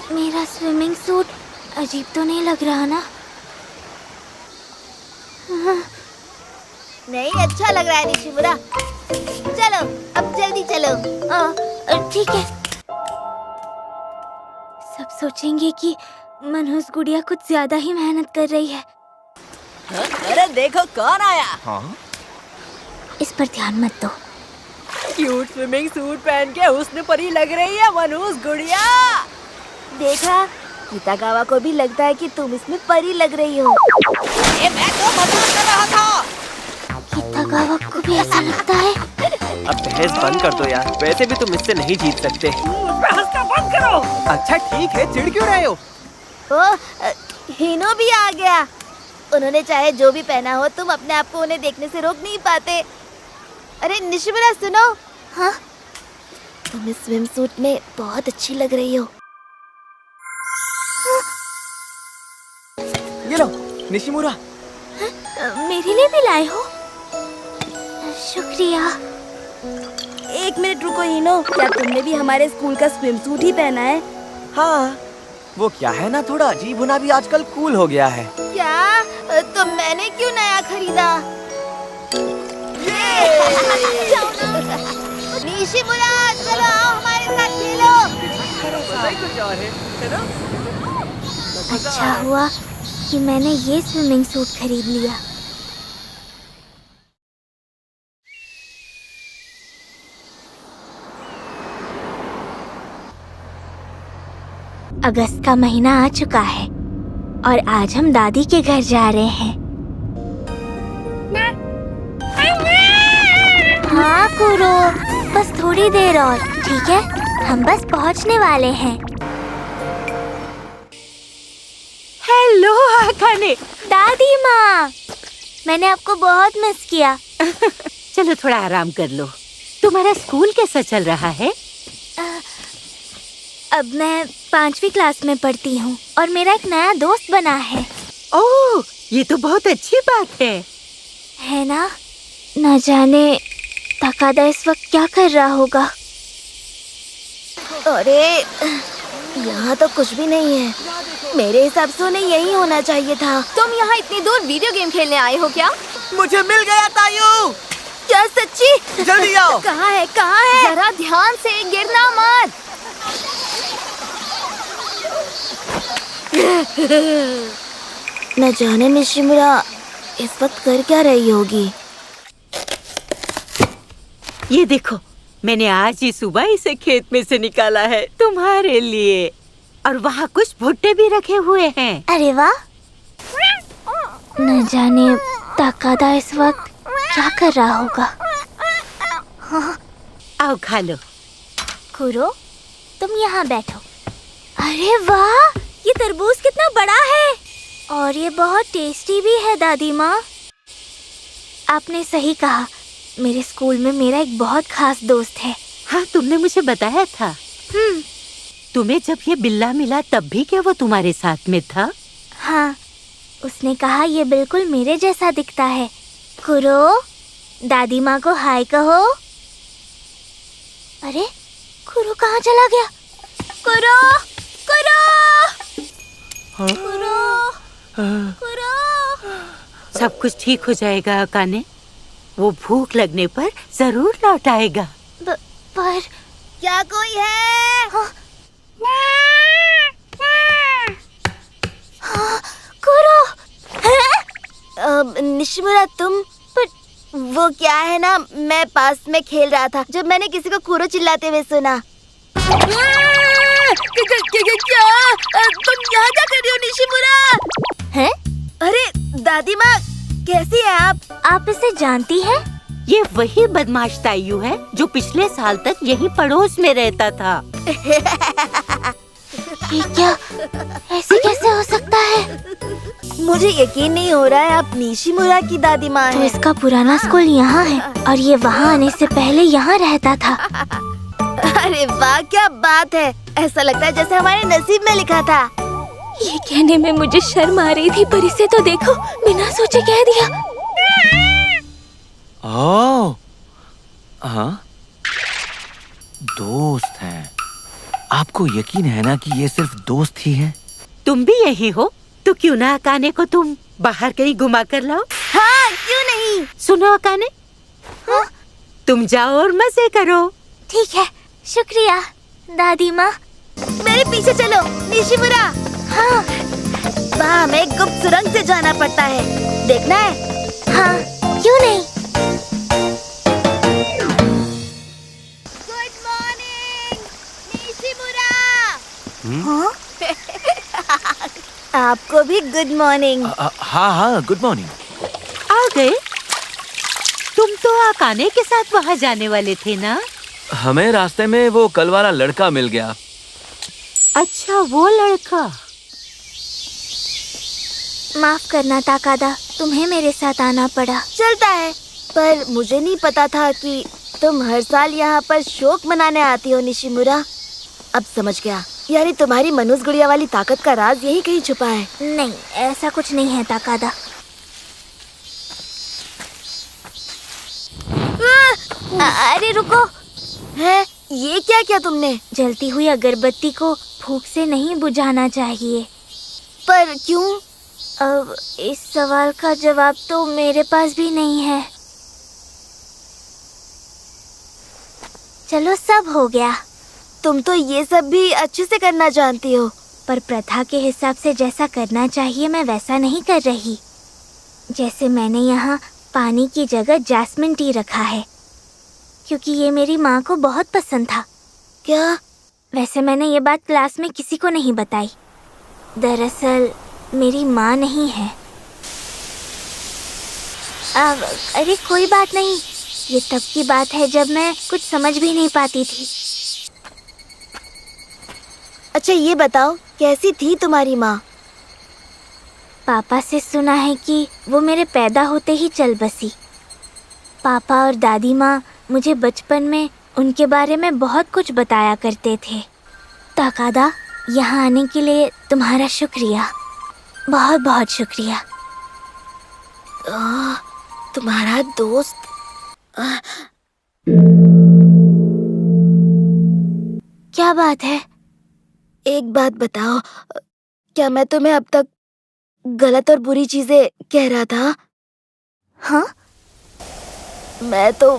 मेरा स्विमिंग सूट अजीब तो नहीं लग रहा ना? नहीं, अच्छा लग रहा है निशिमुरा। चलो, अब जल्दी चलो। ठीक है। सब सोचेंगे कि मनहूस गुड़िया कुछ ज्यादा ही मेहनत कर रही है। अरे देखो कौन आया। हाँ? इस पर ध्यान मत दो। क्यूट स्विमिंग सूट पहन के हुस्न परी लग रही है मनहूस गुड़िया। देखा, कितागावा को भी लगता है कि तुम इसमें परी लग रही हो। ये मैं तो मजाक कर रहा था। कितागावा को भी ऐसा लगता है। अब बहस बंद कर दो यार, वैसे भी तुम इससे नहीं जीत सकते। बहस का बंद करो। अच्छा ठीक है, चिढ़ क्यों रहे हो? हिनो भी आ गया। उन्होंने चाहे जो भी पहना हो, तुम अपने आप को उन्हें देखने से रोक नहीं पाते। अरे निशिमुरा सुनो। हाँ? तुम इस स्विम सूट में बहुत अच्छी लग रही हो। ये लो निशिमुरा। मेरे लिए भी लाए हो? शुक्रिया। एक मिनट रुको हिनो, क्या तुमने भी हमारे स्कूल का स्विम सूट ही पहना है? हाँ, वो क्या है ना, थोड़ा अजीब होना भी आजकल कूल हो गया है। क्या? तो मैंने क्यों नया खरीदा? निशिमुरा चलो आओ हमारे साथ खेलो। अच्छा हुआ कि मैंने ये स्विमिंग सूट खरीद लिया। अगस्त का महीना आ चुका है और आज हम दादी के घर जा रहे हैं। हाँ कुरो, बस थोड़ी देर और, ठीक है? हम बस पहुंचने वाले हैं। हेलो आकाने। दादी माँ, मैंने आपको बहुत मिस किया। चलो थोड़ा आराम कर लो। तुम्हारा स्कूल कैसा चल रहा है? अब मैं 5वीं क्लास में पढ़ती हूँ और मेरा एक नया दोस्त बना है। ओह, ये तो बहुत अच्छी बात है ना? न जाने तकादा इस वक्त क्या कर रहा होगा। अरे यहाँ तो कुछ भी नहीं है। मेरे हिसाब से उन्हें यही होना चाहिए था। तुम यहाँ इतनी दूर वीडियो गेम खेलने आए हो क्या? मुझे मिल गया तायू। क्या सच्ची? जल्दी आओ। कहाँ है? कहाँ है? जरा ध्यान से, गिरना मत। न जाने निशिमुरा इस वक्त कर क्या रही होगी। ये देखो, मैंने आज ही सुबह इसे खेत में से निकाला है तुम्हारे लिए। और वहाँ कुछ भुट्टे भी रखे हुए हैं। अरे वाह! न जाने तकादा इस वक्त क्या कर रहा होगा। हाँ। आओ खा लो। कुरो, तुम यहाँ बैठो। अरे वाह! ये तरबूज कितना बड़ा है और ये बहुत टेस्टी भी है दादी माँ। आपने सही कहा, मेरे स्कूल में मेरा एक बहुत खास दोस्त है। हाँ, तुमने मुझे बताया था। तुम्हें जब ये बिल्ला मिला तब भी क्या वो तुम्हारे साथ में था? हाँ, उसने कहा ये बिल्कुल मेरे जैसा दिखता है। कुरो, दादी माँ को हाय कहो। अरे कुरो कहाँ चला गया? कुरो, कुरो, कुरो, कुरो। सब कुछ ठीक हो जाएगा अकाने। वो भूख लगने पर जरूर लौट आएगा। पर क्या कोई है? हाँ। हाँ, कुरो। निशिमुरा तुम? पर वो क्या है ना, मैं पास में खेल रहा था जब मैंने किसी को कुरो चिल्लाते हुए सुना। क्या? तुम यहाँ क्या कर रही हो निशिमुरा? हैं? अरे दादी माँ, कैसी है आप? आप इसे जानती हैं? ये वही बदमाश तायू है जो पिछले साल तक यहीं पड़ोस में रहता था। ये क्या? ऐसे कैसे हो सकता है? मुझे यकीन नहीं हो रहा है आप निशिमुरा की दादी माँ हैं। तो इसका पुराना स्कूल यहाँ है और ये वहाँ आने से पहले यहाँ रहता था। अरे वाह, क्या बात है! ऐसा लगता है जैसे हमारे नसीब में लिखा था। ये कहने में मुझे शर्म आ रही थी, पर इसे तो देखो, बिना सोचे कह दिया। ओह, हाँ, दोस्त हैं। आपको यकीन है ना कि ये सिर्फ दोस्त ही हैं? तुम भी यही हो तो क्यों ना अकाने को तुम बाहर कहीं घुमा कर लाओ। हाँ, क्यों नहीं? सुनो अकाने, हाँ? तुम जाओ और मजे करो। ठीक है, शुक्रिया दादी माँ। मेरे पीछे चलो निशिमुरा। हाँ, वहाँ हमें गुप्त सुरंग से जाना पड़ता है, देखना है? हाँ, क्यों नहीं? Good morning Nishimura. हाँ? आपको भी गुड मॉर्निंग। हाँ हाँ, गुड मॉर्निंग। आ गए? तुम तो आकाने के साथ वहाँ जाने वाले थे ना? हमें रास्ते में वो कल वाला लड़का मिल गया। अच्छा, वो लड़का। माफ करना ताकादा, तुम्हें मेरे साथ आना पड़ा। चलता है, पर मुझे नहीं पता था कि तुम हर साल यहाँ पर शोक मनाने आती हो निशिमुरा। अब समझ गया, यानी तुम्हारी मनोज गुड़िया वाली ताकत का राज यही कहीं छुपा है। नहीं, ऐसा कुछ नहीं है ताकादा। अरे रुको, है ये क्या किया तुमने? जलती हुई अगरबत्ती को फूंक से नहीं बुझाना चाहिए। पर क्यों? अब इस सवाल का जवाब तो मेरे पास भी नहीं है। चलो, सब हो गया। तुम तो ये सब भी अच्छे से करना जानती हो। पर प्रथा के हिसाब से जैसा करना चाहिए मैं वैसा नहीं कर रही। जैसे मैंने यहाँ पानी की जगह जैस्मिन टी रखा है, क्योंकि ये मेरी माँ को बहुत पसंद था। क्या? वैसे मैंने ये बात क्लास में किसी को नहीं बताई। दरअसल मेरी माँ नहीं है। अरे कोई बात नहीं, ये तब की बात है जब मैं कुछ समझ भी नहीं पाती थी। अच्छा ये बताओ, कैसी थी तुम्हारी माँ? पापा से सुना है कि वो मेरे पैदा होते ही चल बसी। पापा और दादी माँ मुझे बचपन में उनके बारे में बहुत कुछ बताया करते थे। ताकादा, यहाँ आने के लिए तुम्हारा शुक्रिया, बहुत बहुत शुक्रिया। तुम्हारा दोस्त? क्या बात है? एक बात बताओ, क्या मैं तुम्हें अब तक गलत और बुरी चीजें कह रहा था? हाँ? मैं तो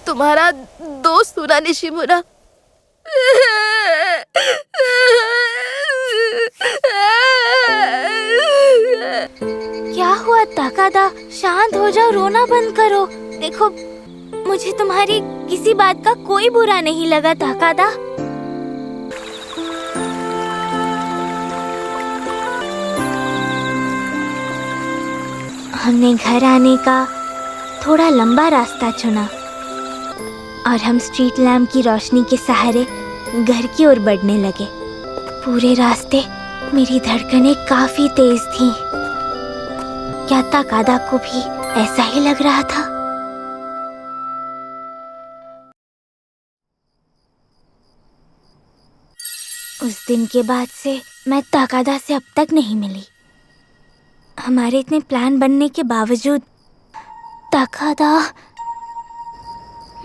तुम्हारा दोस्त हूँ ना निशिमुरा। क्या हुआ ताकादा? शांत हो जाओ, रोना बंद करो। देखो, मुझे तुम्हारी किसी बात का कोई बुरा नहीं लगा ताकादा। हमने घर आने का थोड़ा लंबा रास्ता चुना और हम स्ट्रीट लैम्प की रोशनी के सहारे घर की ओर बढ़ने लगे। पूरे रास्ते मेरी धड़कनें काफी तेज थीं। क्या ताकादा को भी ऐसा ही लग रहा था? उस दिन के बाद से मैं ताकादा से अब तक नहीं मिली। हमारे इतने प्लान बनने के बावजूद ताकादा,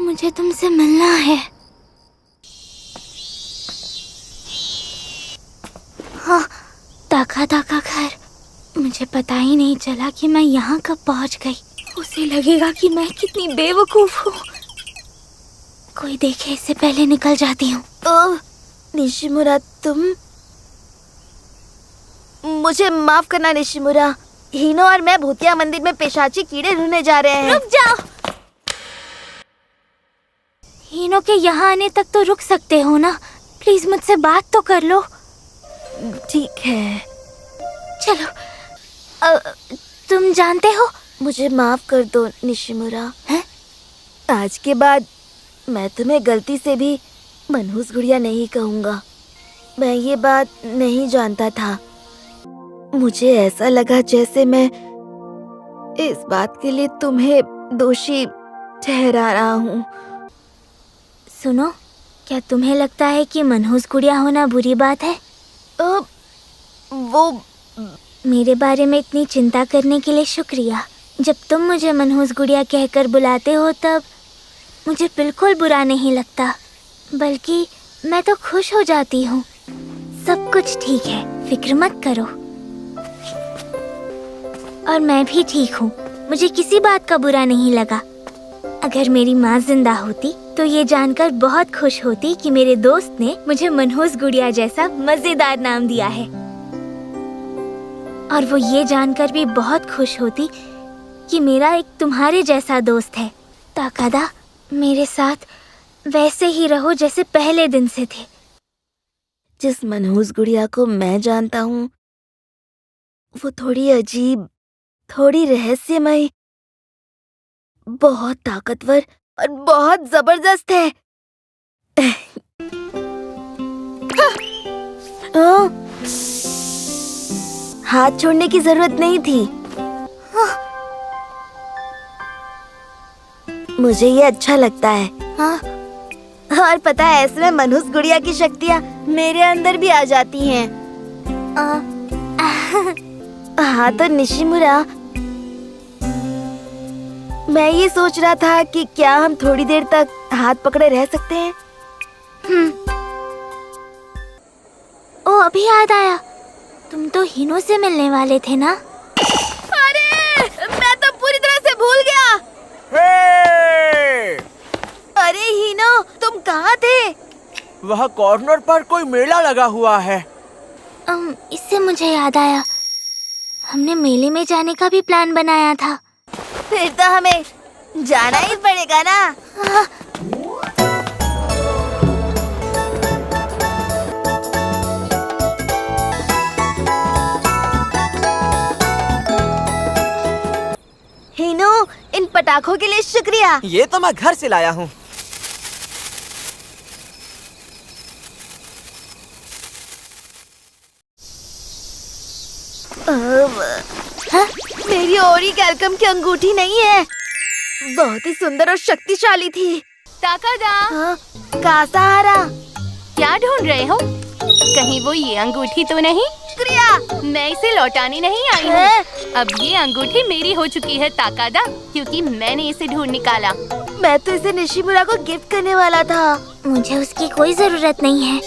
मुझे तुमसे मिलना है। हाँ, ताकादा का घर। मुझे पता ही नहीं चला कि मैं यहाँ कब पहुँच गई। उसे लगेगा कि मैं कितनी बेवकूफ हूँ। कोई देखे इससे पहले निकल जाती हूँ। ओह निशिमुरा, तुम? मुझे माफ करना निशिमुरा। हीनो और मैं भूतिया मंदिर में पेशाची कीड़े ढूंढने जा रहे हैं। रुक जाओ। हीनो के यहाँ आने तक तो रुक सकते हो ना? प्लीज मुझसे बात तो कर लो। ठीक है, चलो। तुम जानते हो, मुझे माफ कर दो निशिमुरा। हैं? आज के बाद मैं तुम्हें गलती से भी मनहूस गुड़िया नहीं कहूँगा। मैं ये बात नहीं जानता था। मुझे ऐसा लगा जैसे मैं इस बात के लिए तुम्हें दोषी ठहरा रहा हूँ। सुनो, क्या तुम्हें लगता है कि मनहूस गुड़िया होना बुरी बात है? वो मेरे बारे में इतनी चिंता करने के लिए शुक्रिया। जब तुम मुझे मनहूस गुड़िया कहकर बुलाते हो तब मुझे बिल्कुल बुरा नहीं लगता, बल्कि मैं तो खुश हो जाती हूँ। सब कुछ ठीक है, फिक्र मत करो। और मैं भी ठीक हूँ, मुझे किसी बात का बुरा नहीं लगा। अगर मेरी माँ जिंदा होती तो ये जानकर बहुत खुश होती कि मेरे दोस्त ने मुझे मनहूस गुड़िया जैसा मजेदार नाम दिया है। और वो ये जानकर भी बहुत खुश होती कि मेरा एक तुम्हारे जैसा दोस्त है। ताकादा, मेरे साथ वैसे ही रहो जैसे पहले दिन से थे। जिस मनहूस गुड़िया को मैं जानता हूँ वो थोड़ी अजीब, थोड़ी रहस्यमय, बहुत ताकतवर और बहुत जबरदस्त है। हाथ छोड़ने की जरूरत नहीं थी। मुझे ये अच्छा लगता है। हाँ। और पता है, ऐसे में मनहूस गुड़िया की शक्तियाँ मेरे अंदर भी आ जाती हैं। हाँ तो निशिमुरा, मैं ये सोच रहा था कि क्या हम थोड़ी देर तक हाथ पकड़े रह सकते हैं? ओ, अभी याद आया, तुम तो हिनो से मिलने वाले थे ना? अरे, मैं तो पूरी तरह से भूल गया। अरे हिनो, तुम कहाँ थे? वह कॉर्नर पर कोई मेला लगा हुआ है। इससे मुझे याद आया, हमने मेले में जाने का भी प्लान बनाया था। फिर तो हमें जाना ही पड़ेगा ना। हिनो, इन पटाखों के लिए शुक्रिया। ये तो मैं घर से लाया हूँ। हाँ? मेरी ओरी कैल्कम की अंगूठी नहीं है। बहुत ही सुंदर और शक्तिशाली थी। ताकादा, हाँ? कासाहारा। क्या ढूंढ रहे हो? कहीं वो ये अंगूठी तो नहीं? शुक्रिया। मैं इसे लौटाने नहीं आई हूँ। अब ये अंगूठी मेरी हो चुकी है ताकादा, क्योंकि मैंने इसे ढूंढ निकाला। मैं तो इसे निशिमुरा को गिफ्ट करने वाला था। मुझे उसकी कोई जरूरत नहीं है।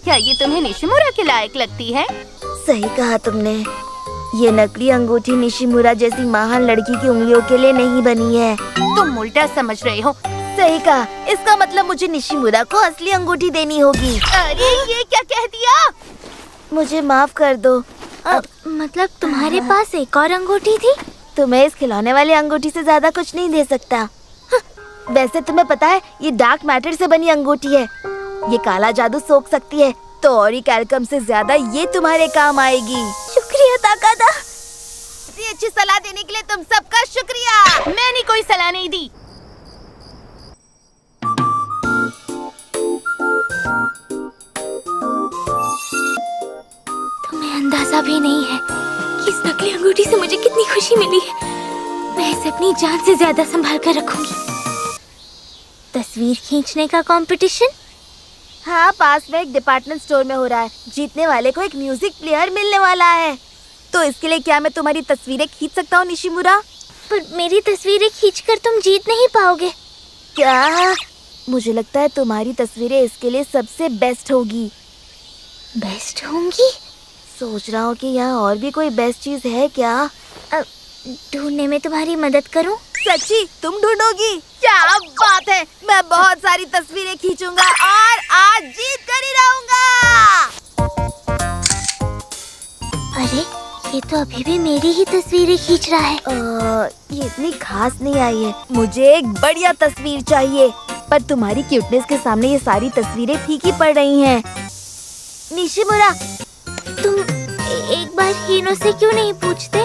क्या ये तुम्हें निशिमुरा के लायक लगती है? सही कहा तुमने। ये नकली अंगूठी निशिमुरा जैसी महान लड़की की उंगलियों के लिए नहीं बनी है। तुम उल्टा समझ रहे हो। सही कहा। इसका मतलब मुझे निशिमुरा को असली अंगूठी देनी होगी। अरे ये क्या कह दिया? मुझे माफ कर दो। मतलब तुम्हारे पास एक और अंगूठी थी? तुम्हें इस खिलौने वाली अंगूठी से ज्यादा कुछ नहीं दे सकता। वैसे तुम्हें पता है, ये डार्क मैटर से बनी अंगूठी है। ये काला जादू सोख सकती है, तो ओरी कैल्कम से ज्यादा ये तुम्हारे काम आएगी। शुक्रिया ताकादा। इतनी अच्छी सलाह देने के लिए तुम सबका शुक्रिया। मैंने कोई सलाह नहीं दी। तुम्हें अंदाजा भी नहीं है कि इस नकली अंगूठी से मुझे कितनी खुशी मिली है। मैं इसे अपनी जान से ज्यादा संभाल कर रखूंगी। तस्वीर खींचने का कंपटीशन? हाँ, पास में एक डिपार्टमेंट स्टोर में हो रहा है। जीतने वाले को एक म्यूजिक प्लेयर मिलने वाला है। तो इसके लिए क्या मैं तुम्हारी तस्वीरें खींच सकता हूँ निशिमुरा? पर मेरी तस्वीरें खींचकर तुम जीत नहीं पाओगे। क्या? मुझे लगता है तुम्हारी तस्वीरें इसके लिए सबसे बेस्ट होगी। बेस्ट होंगी? सोच रहा हूँ कि यहाँ और भी कोई बेस्ट चीज है क्या? ढूंढने में तुम्हारी मदद करूं? सच्ची तुम ढूंढोगी? क्या बात है, मैं बहुत सारी तस्वीरें खींचूंगा और आज जीत कर ही रहूंगा। अरे, ये तो अभी भी मेरी ही तस्वीरें खींच रहा है। ये इतनी खास नहीं आई है। मुझे एक बढ़िया तस्वीर चाहिए, पर तुम्हारी क्यूटनेस के सामने ये सारी तस्वीरें फीकी पड़ रही हैं। निशिमुरा, तुम एक बार हिनो से क्यों नहीं पूछते?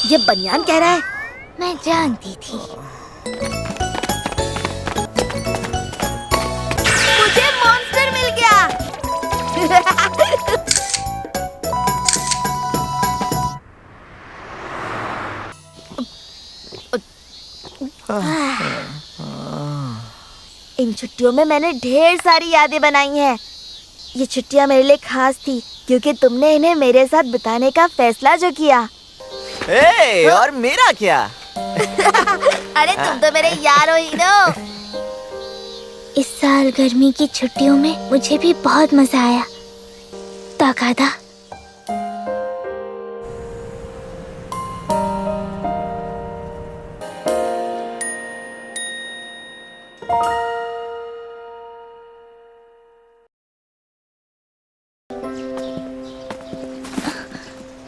ये बनियान कह रहा है। मैं जानती थी। मुझे मॉन्स्टर मिल गया। इन छुट्टियों में मैंने ढेर सारी यादें बनाई हैं। ये छुट्टियां मेरे लिए खास थी क्योंकि तुमने इन्हें मेरे साथ बिताने का फैसला जो किया। और मेरा क्या? अरे तुम तो मेरे यार हो हीरो। इस साल गर्मी की छुट्टियों में मुझे भी बहुत मजा आया। ताकादा,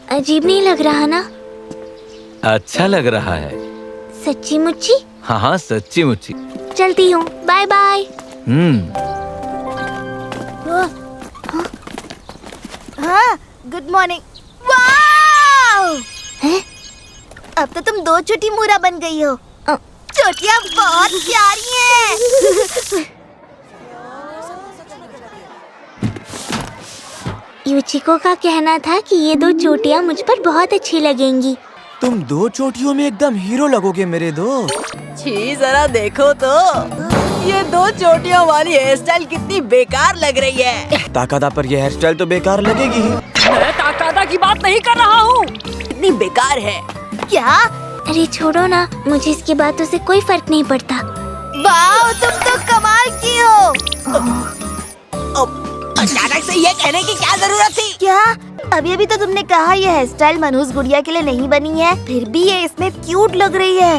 अजीब नहीं लग रहा ना? अच्छा लग रहा है। सच्ची मुच्ची? हाँ हाँ, सच्ची मुच्ची। चलती हूँ, बाय बाय। हाँ, गुड मॉर्निंग। वाओ! हैं? अब तो तुम 2 छोटी मूरा बन गई हो। चोटियाँ बहुत प्यारी हैं। यूचिको का कहना था कि ये 2 चोटियाँ मुझ पर बहुत अच्छी लगेंगी। तुम 2 चोटियों में एकदम हीरो लगोगे मेरे दोस्त। छी जरा देखो तो, ये 2 चोटियों वाली हेयर स्टाइल कितनी बेकार लग रही है। ताकादा पर यह हेयर स्टाइल तो बेकार लगेगी ही। मैं ताकादा की बात नहीं कर रहा हूँ, कितनी बेकार है। क्या? अरे छोड़ो ना, मुझे इसकी बातों से कोई फर्क नहीं पड़ता। वाओ, तुम तो कमाल की हो। अचानक से ये कहने की क्या जरूरत थी? क्या? अभी अभी तो तुमने कहा ये हेयर स्टाइल मनहूस गुड़िया के लिए नहीं बनी है, फिर भी ये इसमें क्यूट लग रही है।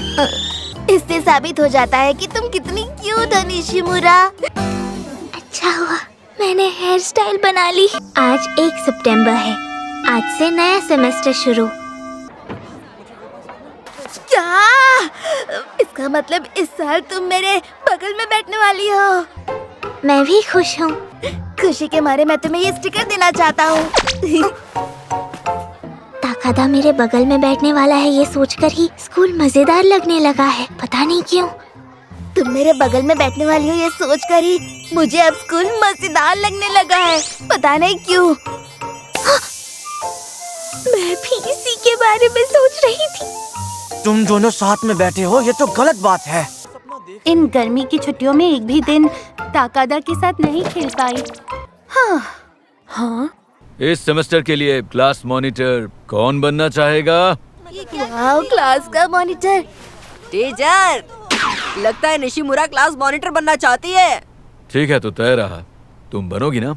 इससे साबित हो जाता है कि तुम कितनी क्यूट हो निशिमुरा। अच्छा हुआ मैंने हेयर स्टाइल बना ली। आज 1 सितंबर है, आज से नया सेमेस्टर शुरू। क्या? इसका मतलब इस साल तुम मेरे बगल में बैठने वाली हो। मैं भी खुश हूँ। खुशी के मारे मैं तुम्हें ये स्टिकर देना चाहता हूँ। ताकादा मेरे बगल में बैठने वाला है, ये सोचकर ही स्कूल मजेदार लगने लगा है, पता नहीं क्यों। तुम मेरे बगल में बैठने वाली हो ये सोचकर ही मुझे अब स्कूल मजेदार लगने लगा है, पता नहीं क्यों। मैं भी इसी के बारे में सोच रही थी। तुम दोनों साथ में बैठे हो, ये तो गलत बात है। इन गर्मी की छुट्टियों में एक भी दिन ताकादा के साथ नहीं खेल पाई। हाँ, इस सेमेस्टर के लिए क्लास मॉनिटर कौन बनना चाहेगा? वाओ, क्लास का मॉनिटर। टीचर, लगता है निशिमुरा क्लास मॉनिटर बनना चाहती है। ठीक है, तो तय रहा। तुम बनोगी ना?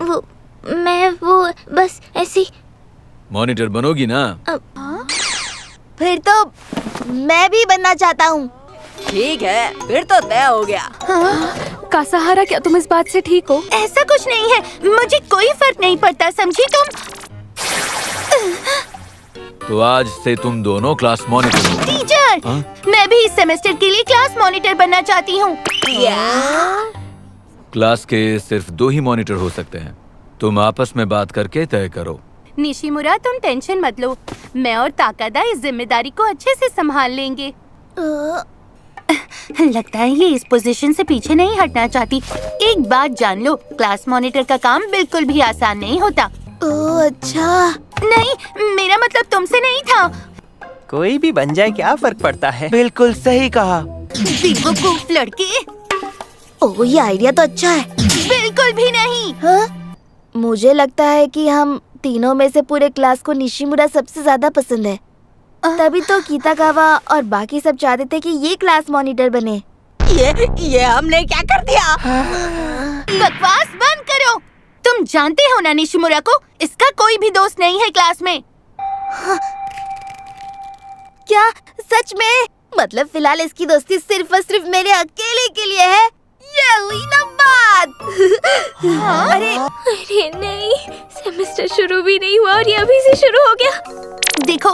वो बस ऐसी। मॉनिटर बनोगी ना? फिर तो मैं भी बनना चाहता हूँ। ठीक है, फिर तो तय हो गया। कासाहारा, क्या तुम इस बात से ठीक हो? ऐसा कुछ नहीं है, मुझे कोई फर्क नहीं पड़ता, समझी तुम? तो आज से तुम दोनों क्लास मॉनिटर हो। टीचर, हाँ? मैं भी इस सेमेस्टर के लिए क्लास मॉनिटर बनना चाहती हूँ। क्लास के सिर्फ 2 ही मॉनिटर हो सकते हैं। तुम आपस में बात करके तय करो। निशिमुरा, तुम टेंशन मत लो, मैं और ताकादा इस जिम्मेदारी को अच्छे से संभाल लेंगे। लगता है ये इस पोजीशन से पीछे नहीं हटना चाहती। एक बात जान लो, क्लास मॉनिटर का काम बिल्कुल भी आसान नहीं होता। ओह अच्छा। नहीं, मेरा मतलब तुमसे नहीं था। कोई भी बन जाए, क्या फर्क पड़ता है। बिल्कुल सही कहा। बेवकूफ लड़के। ओह, ये आइडिया तो अच्छा है। बिल्कुल भी नहीं। हाँ? मुझे लगता है कि हम तीनों में से पूरे क्लास को निशिमुरा सबसे ज्यादा पसंद है, तभी तो कीताकावा और बाकी सब चाहते थे कि ये क्लास मॉनिटर बने। ये हमने क्या कर दिया? बकवास बंद करो। तुम जानते हो ना निशिमुरा को, इसका कोई भी दोस्त नहीं है क्लास में। क्या सच में? मतलब फिलहाल इसकी दोस्ती सिर्फ और सिर्फ मेरे अकेले के लिए है? ये हुई ना बात। अरे अरे नहीं, सेमेस्टर शुरू भी नहीं हुआ और ये अभी से शुरू हो गया। देखो,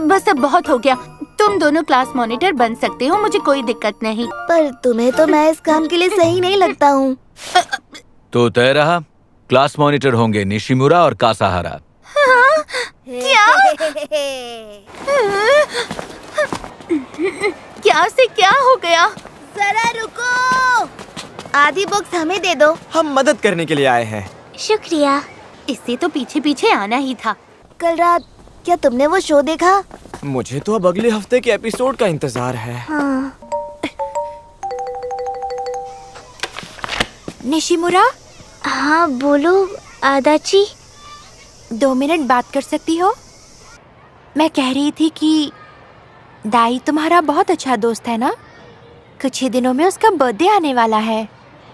बस अब बहुत हो गया। तुम दोनों क्लास मॉनिटर बन सकते हो, मुझे कोई दिक्कत नहीं। पर तुम्हें तो मैं इस काम के लिए सही नहीं लगता हूँ। तो तय रहा, क्लास मॉनिटर होंगे निशिमुरा और कासाहारा। क्या? क्या से क्या हो गया? जरा रुको, आधी बुक्स हमें दे दो। हम मदद करने के लिए आए हैं। शुक्रिया। इससे तो पीछे पीछे आना ही था। कल रात क्या तुमने वो शो देखा? मुझे तो अब अगले हफ्ते के एपिसोड का इंतजार है। निशिमुरा, हाँ बोलो आदाची। 2 मिनट बात कर सकती हो? मैं कह रही थी कि दाई तुम्हारा बहुत अच्छा दोस्त है ना? कुछ ही दिनों में उसका बर्थडे आने वाला है।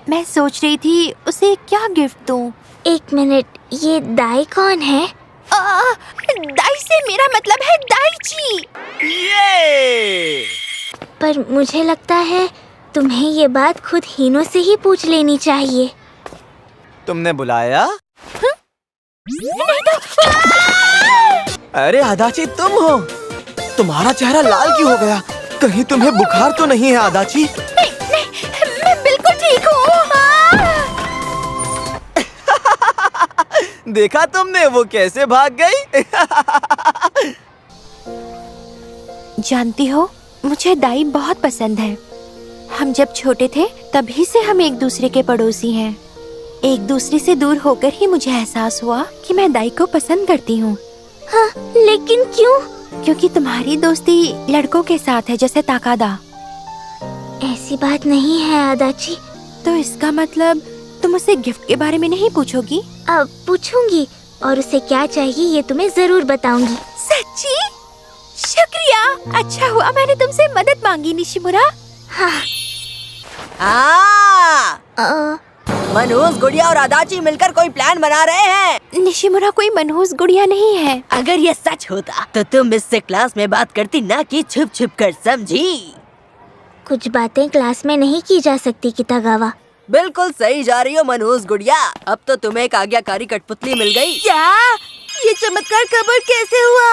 मैं सोच रही थी उसे क्या गिफ्ट दूं। 1 मिनट, ये दाई कौन है? दाई से मेरा मतलब है दाईची। पर मुझे लगता है तुम्हें ये बात खुद हीनो से ही पूछ लेनी चाहिए। तुमने बुलाया? अरे आदाची, तुम हो? तुम्हारा चेहरा लाल क्यों हो गया? कहीं तुम्हें बुखार तो नहीं है आदाची? नहीं, मैं बिल्कुल ठीक हूँ। देखा तुमने वो कैसे भाग गई? जानती हो, मुझे दाई बहुत पसंद है। हम जब छोटे थे तभी से हम एक दूसरे के पड़ोसी हैं। एक दूसरे से दूर होकर ही मुझे एहसास हुआ कि मैं दाई को पसंद करती हूँ। हाँ, लेकिन क्यों? क्योंकि तुम्हारी दोस्ती लड़कों के साथ है, जैसे ताकादा। ऐसी बात नहीं है आदाची। तो इसका मतलब तुम उसे गिफ्ट के बारे में नहीं पूछोगी? अब पूछूंगी और उसे क्या चाहिए ये तुम्हें जरूर बताऊंगी। सच्ची? शुक्रिया। अच्छा हुआ मैंने तुमसे मदद मांगी निशिमुरा। हाँ। मनहूस गुड़िया और आदाची मिलकर कोई प्लान बना रहे हैं। निशिमुरा कोई मनहूस गुड़िया नहीं है। अगर ये सच होता तो तुम इससे क्लास में बात करती, ना कि छुप छुप कर, समझी? कुछ बातें क्लास में नहीं की जा सकती कितागावा। बिल्कुल सही जा रही हो मनहूस गुड़िया। अब तो तुम्हें एक आज्ञाकारी कठपुतली मिल गई। क्या? ये चमत्कार कब और कैसे हुआ?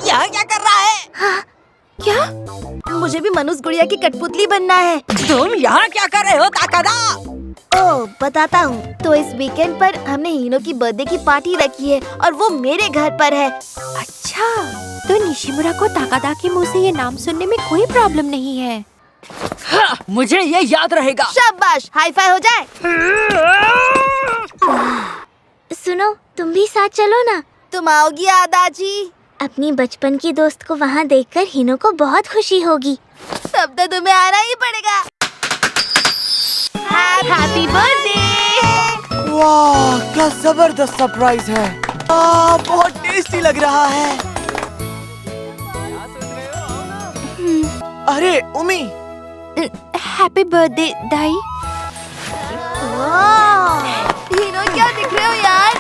यहाँ क्या कर रहा है? हाँ, क्या? मुझे भी मनहूस गुड़िया की कठपुतली बनना है। तुम यहाँ क्या कर रहे हो ताकादा? ओह, बताता हूँ। तो इस वीकेंड पर हमने हीनो की बर्थडे की पार्टी रखी है और वो मेरे घर पर है। अच्छा, तो निशिमुरा को ताकादा के मुंह से ये नाम सुनने में कोई प्रॉब्लम नहीं है। हाँ, मुझे ये याद रहेगा। शाबाश, हाई फाई हो जाए। सुनो, तुम भी साथ चलो ना। तुम आओगी आदाजी? अपनी बचपन की दोस्त को वहाँ देखकर हीनो को बहुत खुशी होगी। तब तो तुम्हें आना ही पड़ेगा। Happy birthday. वाह, क्या जबरदस्त सरप्राइज है। बहुत टेस्टी लग रहा है। अरे उमी, हैप्पी बर्थडे दाई। हीनो, क्या दिख रहे हो यार?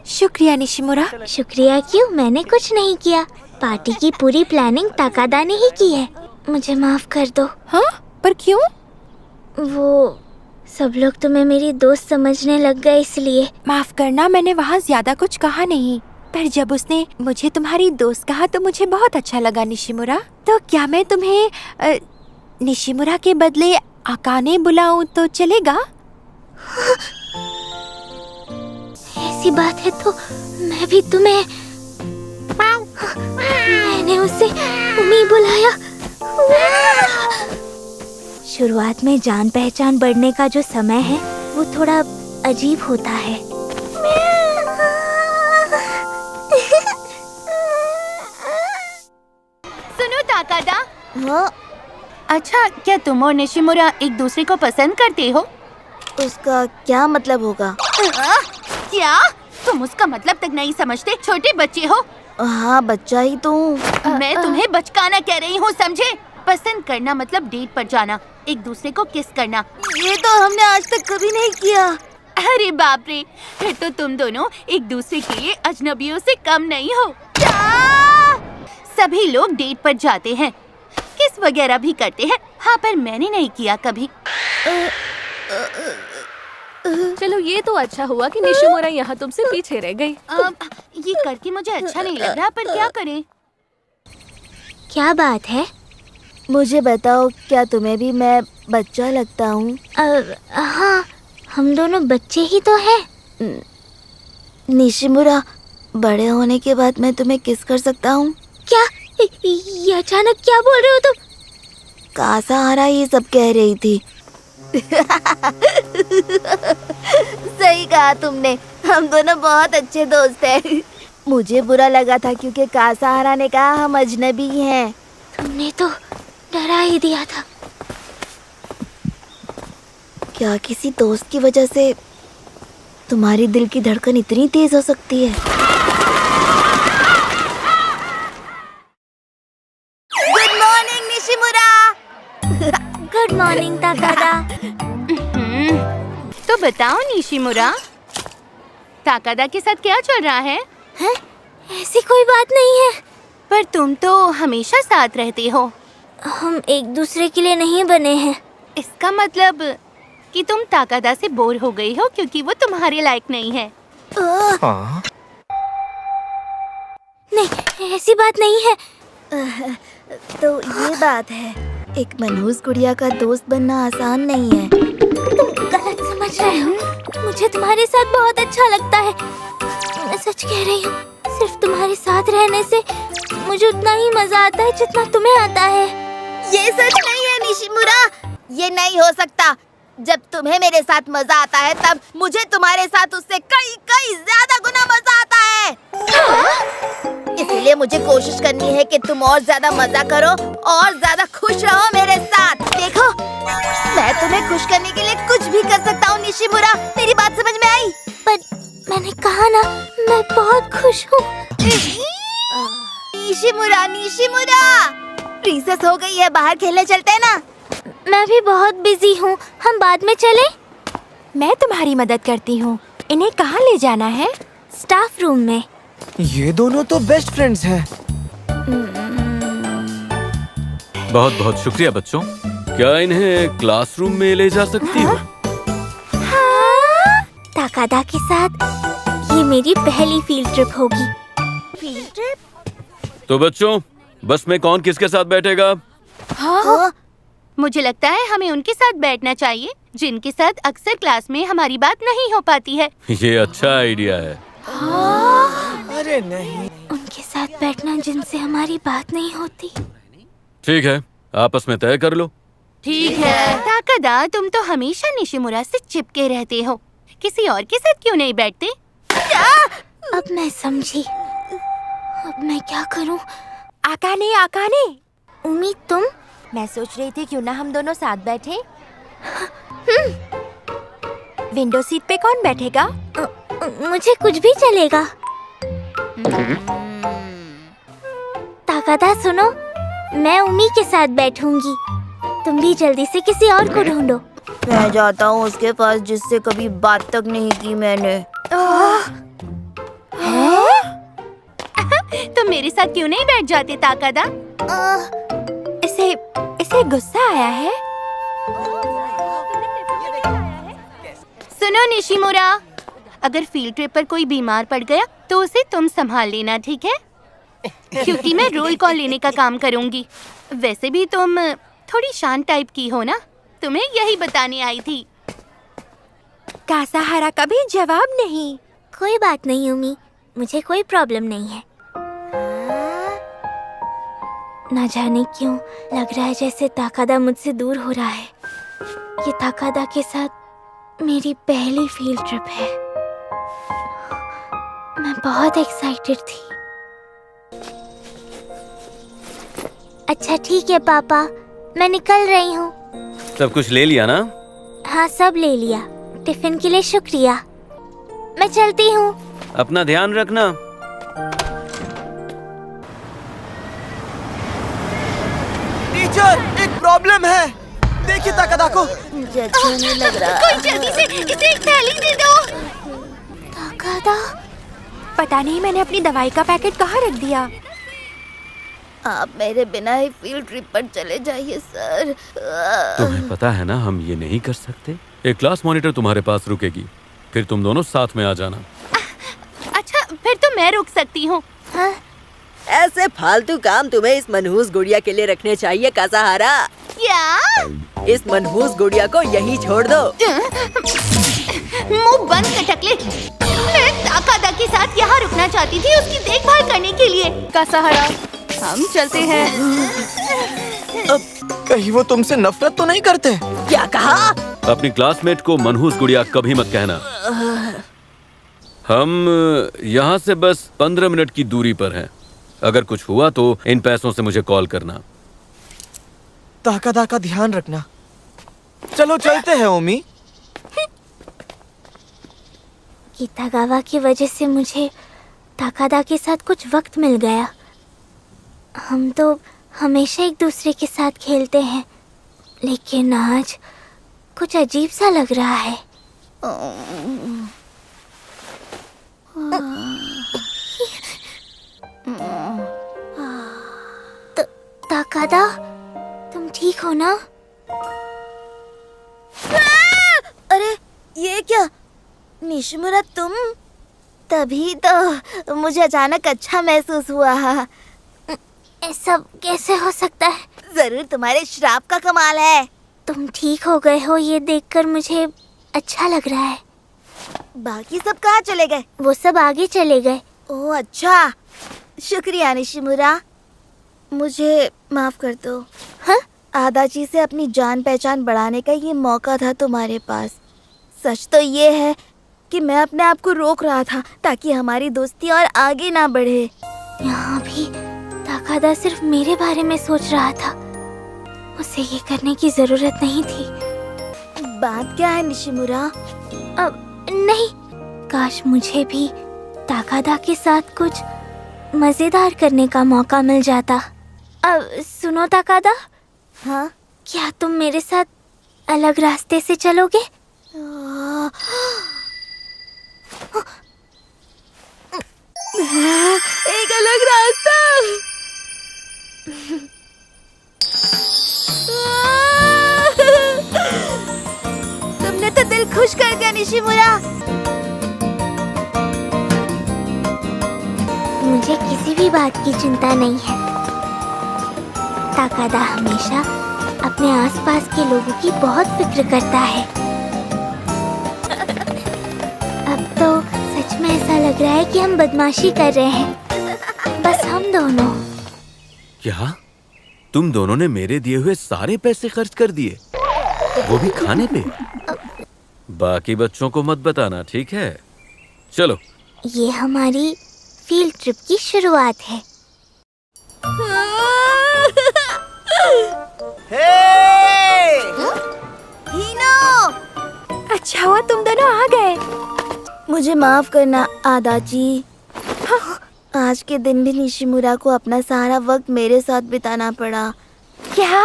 शुक्रिया निशिमुरा। शुक्रिया क्यों? मैंने कुछ नहीं किया। पार्टी की पूरी प्लानिंग ताकादा ने ही की है। मुझे माफ कर दो। हाँ, पर क्यों? वो सब लोग तुम्हें मेरी दोस्त समझने लग गए, इसलिए। माफ करना, मैंने वहाँ ज्यादा कुछ कहा नहीं। पर जब उसने मुझे तुम्हारी दोस्त कहा तो मुझे बहुत अच्छा लगा निशिमुरा। तो क्या मैं तुम्हें निशिमुरा के बदले आकाने बुलाऊं तो चलेगा? ऐसी बात है तो मैं भी तुम्हें। मैंने उसे उमी बुलाया। शुरुआत में जान पहचान बढ़ने का जो समय है वो थोड़ा अजीब होता है। सुनो ताकादा। हाँ, अच्छा, क्या तुम और निशिमुरा एक दूसरे को पसंद करते हो? उसका क्या मतलब होगा? क्या तुम उसका मतलब तक नहीं समझते? छोटे बच्चे हो। हाँ, बच्चा ही तो हूँ। मैं तुम्हें बचकाना कह रही हूँ, समझे? पसंद करना मतलब डेट पर जाना, एक दूसरे को किस करना। ये तो हमने आज तक कभी नहीं किया। अरे बाप रे, फिर तो तुम दोनों एक दूसरे के लिए अजनबियों से कम नहीं हो। सभी लोग डेट पर जाते हैं, किस वगैरह भी करते हैं। हाँ, पर मैंने नहीं किया कभी। चलो, ये तो अच्छा हुआ कि निशिमुरा यहाँ तुमसे पीछे रह गई। ये करके मुझे अच्छा नहीं लग रहा, पर क्या करें? क्या बात है? मुझे बताओ, क्या तुम्हें भी मैं बच्चा लगता हूँ? हाँ, हम दोनों बच्चे ही तो हैं। निशिमुरा, बड़े होने के बाद मैं तुम्हें किस कर सकता हूँ? क्या? ये अचानक क्या बोल रहे हो तुम? कासाहारा ये सब कह रही थी। सही कहा तुमने, हम दोनों बहुत अच्छे दोस्त हैं। मुझे बुरा लगा था क्योंकि कासाहारा ने कहा हम अजनबी हैं। तुमने तो डरा ही दिया था। क्या किसी दोस्त की वजह से तुम्हारी दिल की धड़कन इतनी तेज हो सकती है? Good morning Nishimura. Good morning Takada. तो बताओ निशिमुरा, ताकादा के साथ क्या चल रहा है? हैं? ऐसी कोई बात नहीं है। पर तुम तो हमेशा साथ रहते हो। हम एक दूसरे के लिए नहीं बने हैं। इसका मतलब कि तुम ताकादा से बोर हो गई हो क्योंकि वो तुम्हारे लायक नहीं है। हाँ। नहीं, ऐसी बात नहीं है। तो ये बात है, एक मनहूस गुड़िया का दोस्त बनना आसान नहीं है। तुम गलत समझ रहे हो। मुझे तुम्हारे साथ बहुत अच्छा लगता है। मैं सच कह रही हूँ। सिर्फ तुम्हारे साथ रहने से मुझे उतना ही मजा आता है जितना तुम्हें आता है। ये सच नहीं है निशिमुरा, ये नहीं हो सकता। जब तुम्हें मेरे साथ मजा आता है तब मुझे तुम्हारे साथ उससे कई कई ज्यादा गुना मजा आता है। इसीलिए मुझे कोशिश करनी है कि तुम और ज्यादा मजा करो और ज्यादा खुश रहो मेरे साथ। देखो, मैं तुम्हें खुश करने के लिए कुछ भी कर सकता हूँ निशिमुरा। मेरी बात समझ में आई? पर मैंने कहा ना, मैं बहुत खुश हूँ। निशिमुरा, निशिमुरा, रिसेस हो गई है, बाहर खेलने चलते हैं ना? मैं भी बहुत बिजी हूँ, हम बाद में चलें? मैं तुम्हारी मदद करती हूँ। इन्हें कहाँ ले जाना है? स्टाफ रूम में। ये दोनों तो बेस्ट फ्रेंड्स हैं। बहुत बहुत शुक्रिया बच्चों। क्या इन्हें क्लासरूम में ले जा सकती हो? हाँ? ताकादा के साथ ये मेरी पहली फील्ड ट्रिप होगी। Field trip? तो बच्चों, बस में कौन किसके साथ बैठेगा? हाँ? मुझे लगता है हमें उनके साथ बैठना चाहिए जिनके साथ अक्सर क्लास में हमारी बात नहीं हो पाती है। ये अच्छा आइडिया है। अरे नहीं। उनके साथ बैठना जिनसे हमारी बात नहीं होती। ठीक है, आपस में तय कर लो। ठीक है। ताकादा, तुम तो हमेशा निशिमुरा से चिपके रहते हो। किसी और के साथ क्यों नहीं बैठते? अब मैं समझी। अब मैं क्या करूं? आकाने। उम्मीद, तुम? मैं सोच रही थी क्यों ना हम दोनों साथ बैठे। विंडो सीट पे कौन बैठेगा? मुझे कुछ भी चलेगा। ताकादा सुनो, मैं उमी के साथ बैठूंगी। तुम भी जल्दी से किसी और को ढूंढो। मैं जाता हूँ उसके पास जिससे कभी बात तक नहीं की मैंने। तुम मेरे साथ क्यों नहीं बैठ जाते ताकादा? इसे गुस्सा आया है। सुनो निशिमुरा, अगर फील्ड ट्रिप पर कोई बीमार पड़ गया तो उसे तुम संभाल लेना, ठीक है? क्योंकि मैं रोल कॉल लेने का काम करूंगी। वैसे भी तुम थोड़ी शांत टाइप की हो ना, तुम्हें यही बताने आई थी। कासाहारा का भी जवाब नहीं। कोई बात नहीं उमी, मुझे कोई प्रॉब्लम नहीं है। ना जाने क्यों लग रहा है जैसे ताकादा मुझसे दूर हो रहा है। ये ताकादा के साथ मेरी पहली फील्ड ट्रिप है। मैं बहुत एक्साइटेड थी। अच्छा ठीक है पापा, मैं निकल रही हूँ। सब कुछ ले लिया ना? हाँ, सब ले लिया। टिफिन के लिए शुक्रिया। मैं चलती हूँ। अपना ध्यान रखना। टीचर, एक प्रॉब्लम है। देखिए ताकादा को। मुझे अच्छा नहीं लग रहा। कोई जल्दी से इसे एक थैली दे दो। ताकादा, पता नहीं मैंने अपनी दवाई का पैकेट कहाँ रख दिया। आप मेरे बिना ही फील्ड ट्रिप पर चले जाइए सर। तुम्हें पता है ना हम ये नहीं कर सकते। एक क्लास मॉनिटर तुम्हारे पास रुकेगी, फिर तुम दोनों साथ में आ जाना। अच्छा, फिर तो मैं रुक सकती हूँ। ऐसे फालतू काम तुम्हें इस मनहूस गुड़िया के लिए रखने चाहिए कासाहारा। क्या? इस मनहूस गुड़िया को यही छोड़ दो। मुंह बंद कर टकले। मैं ताकादा के साथ यहाँ रुकना चाहती थी उसकी देखभाल करने के लिए। कासाहारा, हम चलते हैं। अब कहीं वो तुमसे नफरत तो नहीं करते? क्या कहा? अपनी क्लासमेट को मनहूस गुड़िया कभी मत कहना। हम यहाँ से बस 15 मिनट की दूरी पर हैं। अगर कुछ हुआ तो इन पैसों से मुझे कॉल करना। ताकादा का ध्यान रखना। चलो चलते हैं ओमी। कितागावा की वजह से मुझे ताकादा के साथ कुछ वक्त मिल गया। हम तो हमेशा एक दूसरे के साथ खेलते हैं, लेकिन आज कुछ अजीब सा लग रहा है। ताकादा, ठीक हो ना? अरे ये क्या निशिमुरा, तुम? तभी तो मुझे अचानक अच्छा महसूस हुआ। ऐसा कैसे हो सकता है? जरूर तुम्हारे श्राप का कमाल है। तुम ठीक हो गए हो ये देखकर मुझे अच्छा लग रहा है। बाकी सब कहाँ चले गए? वो सब आगे चले गए। ओह अच्छा, शुक्रिया निशिमुरा। मुझे माफ कर दो। हाँ? आदाची से अपनी जान पहचान बढ़ाने का ये मौका था तुम्हारे पास। सच तो ये है कि मैं अपने आप को रोक रहा था ताकि हमारी दोस्ती और आगे ना बढ़े। यहाँ भी ताकादा सिर्फ मेरे बारे में सोच रहा था। उसे ये करने की जरूरत नहीं थी। बात क्या है निशिमुरा? अब नहीं, काश मुझे भी ताकादा के साथ कुछ मजेदार करने का मौका मिल जाता। अब सुनो ताकादा। हाँ? क्या तुम मेरे साथ अलग रास्ते से चलोगे? एक अलग रास्ता। तुमने तो दिल खुश कर दिया निशिमुरा। मुझे किसी भी बात की चिंता नहीं है। ताकादा हमेशा अपने आसपास के लोगों की बहुत फिक्र करता है। अब तो सच में ऐसा लग रहा है कि हम बदमाशी कर रहे हैं, बस हम दोनों। क्या तुम दोनों ने मेरे दिए हुए सारे पैसे खर्च कर दिए, वो भी खाने पे? बाकी बच्चों को मत बताना, ठीक है? चलो। ये हमारी फील्ड ट्रिप की शुरुआत है। हीनो! अच्छा हुआ तुम दोनों आ गए। मुझे माफ करना आदाची। आज के दिन भी निशिमुरा को अपना सारा वक्त मेरे साथ बिताना पड़ा। क्या?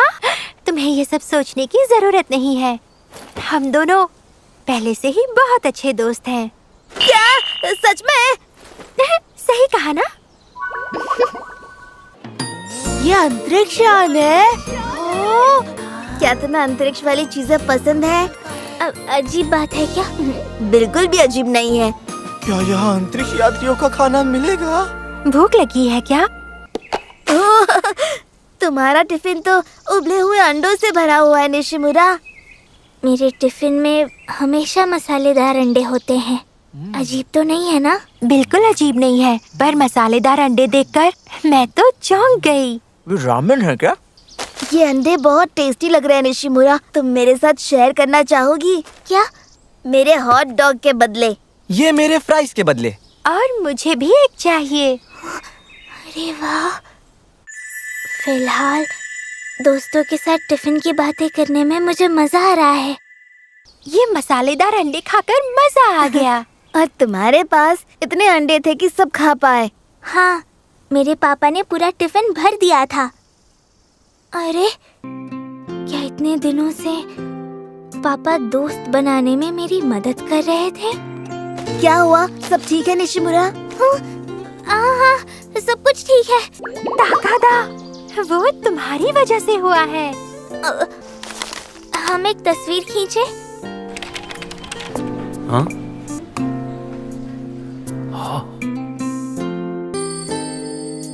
तुम्हें ये सब सोचने की जरूरत नहीं है। हम दोनों पहले से ही बहुत अच्छे दोस्त हैं। क्या? सच में? सही कहा ना? ये अंतरिक्ष यान है। ओह, क्या तुम्हें अंतरिक्ष वाली चीजें पसंद है? अजीब बात है क्या? बिल्कुल भी अजीब नहीं है। क्या यहाँ अंतरिक्ष यात्रियों का खाना मिलेगा? भूख लगी है क्या? ओह, तुम्हारा टिफिन तो उबले हुए अंडों से भरा हुआ है निशिमुरा। मेरे टिफिन में हमेशा मसालेदार अंडे होते हैं। अजीब तो नहीं है ना? बिल्कुल अजीब नहीं है, पर मसालेदार अंडे देखकर मैं तो चौंक गई। रामेन है क्या? ये अंडे बहुत टेस्टी लग रहे हैं निशिमुरा। तुम मेरे साथ शेयर करना चाहोगी? क्या? मेरे हॉट डॉग के बदले। ये मेरे फ्राइज के बदले। और मुझे भी एक चाहिए। अरे वाह! फिलहाल दोस्तों के साथ टिफिन की बातें करने में मुझे मजा आ रहा है। ये मसालेदार अंडे खाकर मजा आ गया। और तुम्हारे पास इतने अंडे थे कि सब खा पाए। हाँ, मेरे पापा ने पूरा टिफिन भर दिया था। अरे, क्या इतने दिनों से पापा दोस्त बनाने में मेरी मदद कर रहे थे? क्या हुआ? सब ठीक है निशिमुरा? हाँ, सब कुछ ठीक है। ताकादा, वो तुम्हारी वजह से हुआ है। हम एक तस्वीर खींचे? हाँ?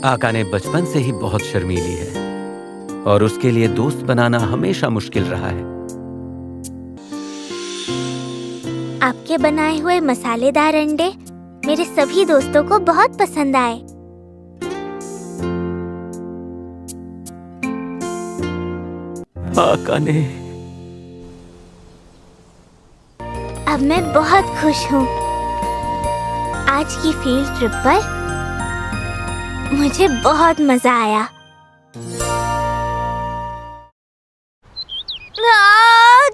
आकाने बचपन से ही बहुत शर्मीली है और उसके लिए दोस्त बनाना हमेशा मुश्किल रहा है। आपके बनाए हुए मसालेदार अंडे मेरे सभी दोस्तों को बहुत पसंद आए। आकाने, अब मैं बहुत खुश हूँ। आज की फील्ड ट्रिप पर मुझे बहुत मजा आया।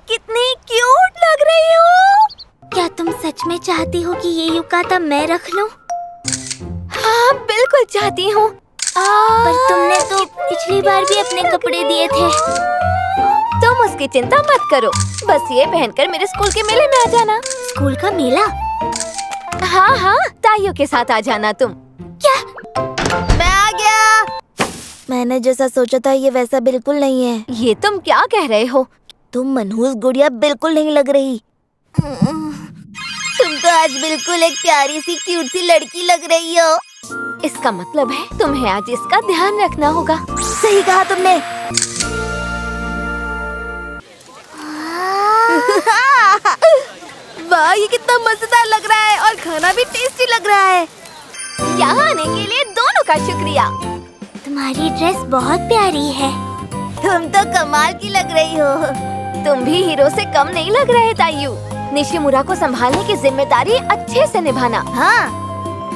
कितनी क्यूट लग रही हो। क्या तुम सच में चाहती हो कि ये युकाता मैं रख लूं? हाँ, बिल्कुल चाहती हूँ। पर तुमने तो पिछली बार भी अपने कपड़े दिए थे। तुम उसकी चिंता मत करो, बस ये पहनकर मेरे स्कूल के मेले में आ जाना। स्कूल का मेला? हाँ हाँ, ताइयों के साथ आ जाना तुम। क्या? मैं आ गया। मैं मैंने जैसा सोचा था ये वैसा बिल्कुल नहीं है। ये तुम क्या कह रहे हो? तुम मनहूस गुड़िया बिल्कुल नहीं लग रही। तुम तो आज बिल्कुल एक प्यारी सी क्यूट सी लड़की लग रही हो। इसका मतलब है तुम्हें आज इसका ध्यान रखना होगा। सही कहा तुमने। वाह, ये कितना मजेदार लग रहा है और खाना भी टेस्टी लग रहा है। यहाँ आने के लिए दोनों का शुक्रिया। तुम्हारी ड्रेस बहुत प्यारी है। तुम तो कमाल की लग रही हो। तुम भी हीरो से कम नहीं लग रहे तायू। निशिमुरा को संभालने की जिम्मेदारी अच्छे से निभाना। हाँ,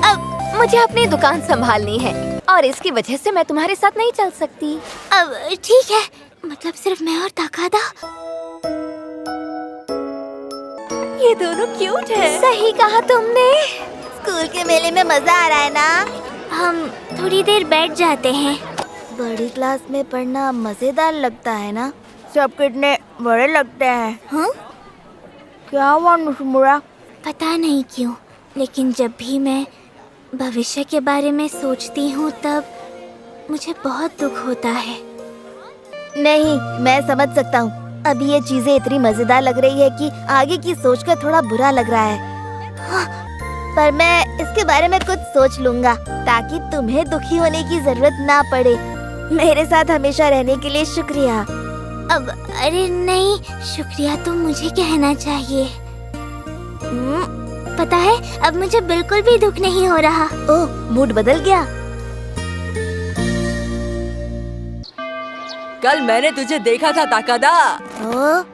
अब मुझे अपनी दुकान संभालनी है और इसकी वजह से मैं तुम्हारे साथ नहीं चल सकती। अब ठीक है, मतलब सिर्फ मैं और ताकादा। ये दोनों क्यूट है। सही कहा तुमने। स्कूल के मेले में मजा आ रहा है ना? हम थोड़ी देर बैठ जाते हैं। बड़ी क्लास में पढ़ना मजेदार लगता है ना? सब कितने बड़े लगते हैं। हाँ? क्या हुआ निशिमुरा? पता नहीं क्यों, लेकिन जब भी मैं भविष्य के बारे में सोचती हूँ तब मुझे बहुत दुख होता है। नहीं, मैं समझ सकता हूँ। अभी ये चीजें इतनी मजेदार लग रही है कि आगे की सोचकर थोड़ा बुरा लग रहा है। हाँ, पर मैं इसके बारे में कुछ सोच लूंगा ताकि तुम्हें दुखी होने की जरूरत ना पड़े। मेरे साथ हमेशा रहने के लिए शुक्रिया। अब अरे नहीं, शुक्रिया तो मुझे कहना चाहिए। पता है, अब मुझे बिल्कुल भी दुख नहीं हो रहा। ओह, मूड बदल गया। कल मैंने तुझे देखा था ताकादा। ओह,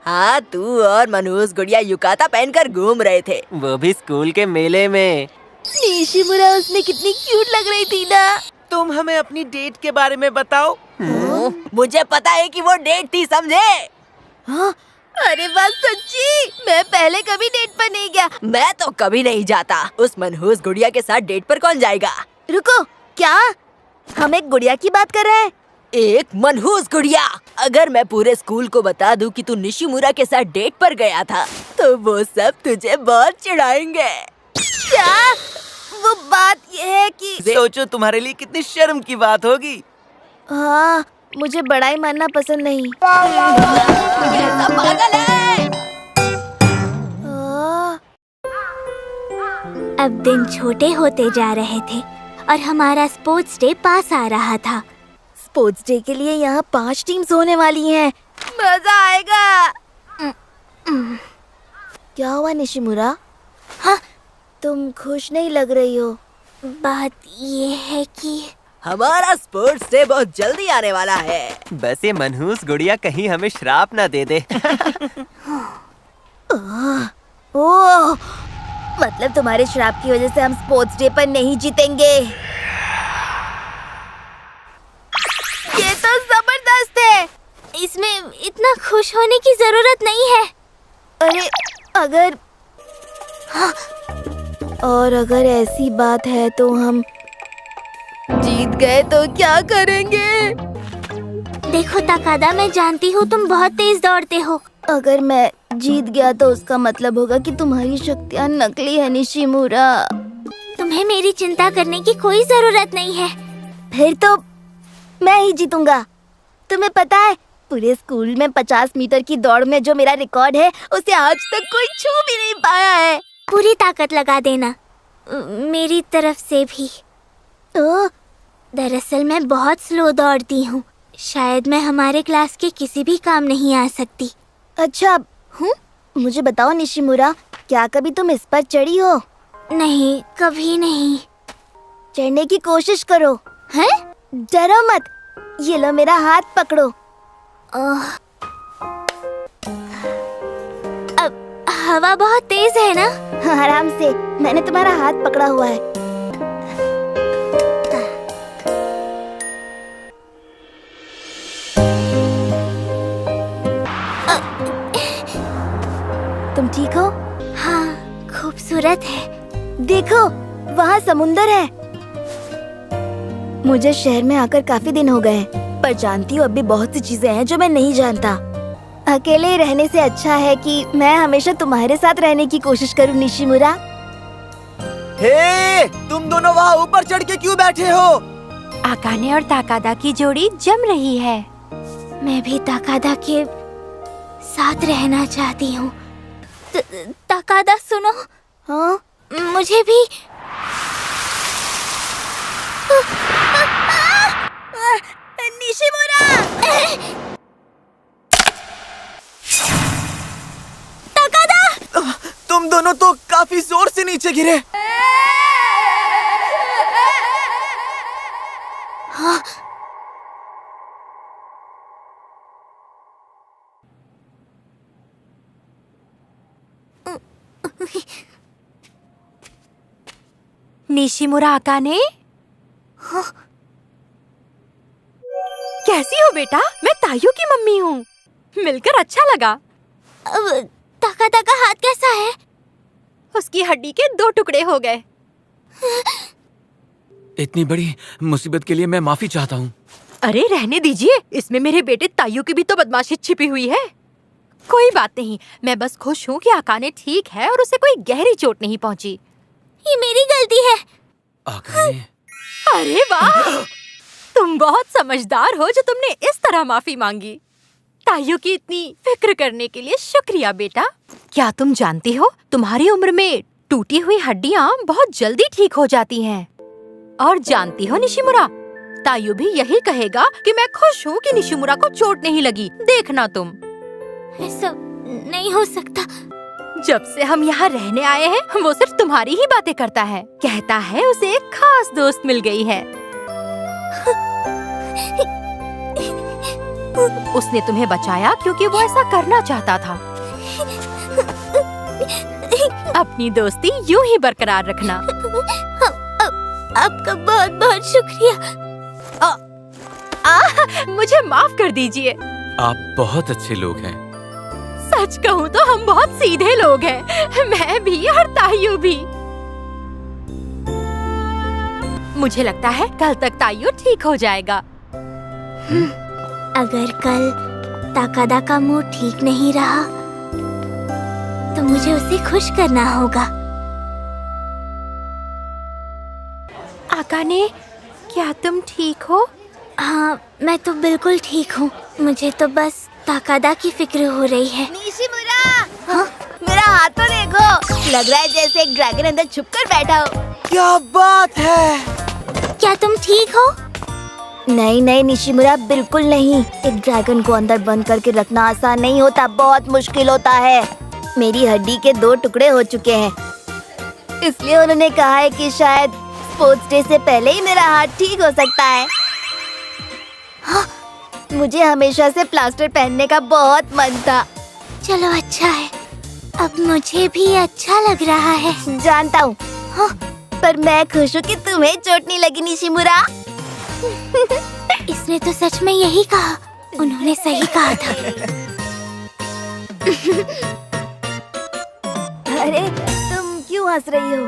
हाँ, तू और मनहूस गुड़िया युकाता पहनकर घूम रहे थे। वो भी स्कूल के मेले में। निशिमुरा उसमें कितनी क्यूट लग रही थी ना। तुम हमें अपनी डेट के बारे में बताओ। मुझे पता है कि वो डेट थी, समझे? हाँ, अरे वाह, सच्ची? मैं पहले कभी डेट पर नहीं गया। मैं तो कभी नहीं जाता। उस मनहूस गुड़िया के साथ डेट पर कौन जाएगा? रुको, क्या हम एक गुड़िया की बात कर रहे हैं? एक मनहूस गुड़िया? अगर मैं पूरे स्कूल को बता दूं कि तू निशिमुरा के साथ डेट पर गया था तो वो सब तुझे बहुत चिढ़ाएंगे। क्या? वो बात ये है कि सोचो तुम्हारे लिए कितनी शर्म की बात होगी। हाँ, मुझे बड़ाई मानना पसंद नहीं। ये सब पागल है। अब दिन छोटे होते जा रहे थे और हमारा स्पोर्ट्स डे पास आ रहा था। स्पोर्ट्स डे के लिए यहाँ 5 टीम्स होने वाली हैं। मजा आएगा। क्या हुआ निशिमुरा? हाँ? तुम खुश नहीं लग रही हो। बात ये है कि हमारा स्पोर्ट्स डे बहुत जल्दी आने वाला है। बस ये मनहूस गुड़िया कहीं हमें श्राप ना दे दे। ओह, मतलब तुम्हारे श्राप की वजह से हम स्पोर्ट्स डे पर नहीं जीतेंगे। ये तो जबरदस्त है। इसमें इतना खुश होने की जरूरत नहीं है। अरे अगर और अगर ऐसी बात है तो हम जीत गए तो क्या करेंगे? देखो ताकादा, मैं जानती हूँ तुम बहुत तेज दौड़ते हो। अगर मैं जीत गया तो उसका मतलब होगा कि तुम्हारी शक्तियाँ नकली है निशिमुरा। तुम्हें मेरी चिंता करने की कोई जरूरत नहीं है। फिर तो मैं ही जीतूंगा। तुम्हें पता है, पूरे स्कूल में 50 मीटर की दौड़ में जो मेरा रिकॉर्ड है उसे आज तक कोई छू भी नहीं पाया है। पूरी ताकत लगा देना, मेरी तरफ से भी। दरअसल मैं बहुत स्लो दौड़ती हूँ। शायद मैं हमारे क्लास के किसी भी काम नहीं आ सकती। अच्छा, मुझे बताओ निशिमुरा, क्या कभी तुम इस पर चढ़ी हो? नहीं, कभी नहीं। चढ़ने की कोशिश करो। हैं? डरो मत। ये लो, मेरा हाथ पकड़ो। अब हवा बहुत तेज है ना? आराम से, मैंने तुम्हारा हाथ पकड़ा हुआ है। तुम ठीक हो? हाँ, खूबसूरत है। देखो, वहाँ समुंदर है। मुझे शहर में आकर काफी दिन हो गए, पर जानती हूँ अब भी बहुत सी चीजें हैं जो मैं नहीं जानता। अकेले रहने से अच्छा है कि मैं हमेशा तुम्हारे साथ रहने की कोशिश करूँ निशिमुरा। हे, तुम दोनों वहाँ ऊपर चढ़ के क्यों बैठे हो? आकाने और ताकादा की जोड़ी जम रही है। मैं भी ताकादा के साथ रहना चाहती हूँ। ताकादा सुनो। हाँ? मुझे भी। निशिमुरा! ताकादा! तुम दोनों तो काफी जोर से नीचे गिरे। हाँ। निशिमुरा आकाने? हाँ? कैसी हो बेटा? मैं तायू की मम्मी हूँ। मिलकर अच्छा लगा। ताकादा का हाथ कैसा है? उसकी हड्डी के 2 टुकड़े हो गए। इतनी बड़ी मुसीबत के लिए मैं माफी चाहता हूँ। अरे रहने दीजिए, इसमें मेरे बेटे तायू की भी तो बदमाशी छिपी हुई है। कोई बात नहीं, मैं बस खुश हूँ कि आकाने ठीक है और उसे कोई गहरी चोट नहीं पहुँची। ये मेरी गलती है। आकाने। अरे वाह, तुम बहुत समझदार हो जो तुमने इस तरह माफी मांगी। तायू की इतनी फिक्र करने के लिए शुक्रिया बेटा। क्या तुम जानती हो, तुम्हारी उम्र में टूटी हुई हड्डियाँ बहुत जल्दी ठीक हो जाती हैं। और जानती हो निशिमुरा, तायू भी यही कहेगा कि मैं खुश हूँ कि निशिमुरा को चोट नहीं लगी। देखना तुम। ऐसा नहीं हो सकता। जब से हम यहाँ रहने आए हैं, वो सिर्फ तुम्हारी ही बातें करता है। कहता है उसे एक खास दोस्त मिल गई है। उसने तुम्हें बचाया क्योंकि वो ऐसा करना चाहता था। अपनी दोस्ती यूं ही बरकरार रखना। आपका बहुत बहुत शुक्रिया। मुझे माफ कर दीजिए। आप बहुत अच्छे लोग हैं। सच कहूँ तो हम बहुत सीधे लोग हैं। मैं भी और तायू भी। मुझे लगता है कल तक तायू ठीक हो जाएगा। अगर कल ताकादा का मूड ठीक नहीं रहा तो मुझे उसे खुश करना होगा। आकाने, क्या तुम ठीक हो? हाँ, मैं तो बिल्कुल ठीक हूँ। मुझे तो बस ताकादा की फिक्र हो रही है। निशिमुरा! हाँ? मेरा हाथ तो देखो, लग रहा है जैसे एक ड्रैगन अंदर छुपकर बैठा हो। क्या बात है? क्या तुम ठीक हो? नहीं नहीं निशिमुरा, बिल्कुल नहीं। एक ड्रैगन को अंदर बंद करके रखना आसान नहीं होता, बहुत मुश्किल होता है। मेरी हड्डी के 2 टुकड़े हो चुके हैं, इसलिए उन्होंने कहा है कि शायद स्पोर्ट्स डे से पहले ही मेरा हाथ ठीक हो सकता है। हाँ, मुझे हमेशा से प्लास्टर पहनने का बहुत मन था। चलो अच्छा है, अब मुझे भी अच्छा लग रहा है। जानता हूँ। हाँ, पर मैं खुश हूँ कि तुम्हें चोट नहीं लगी निशिमुरा। इसने तो सच में यही कहा। उन्होंने सही कहा था। अरे तुम क्यों हंस रही हो?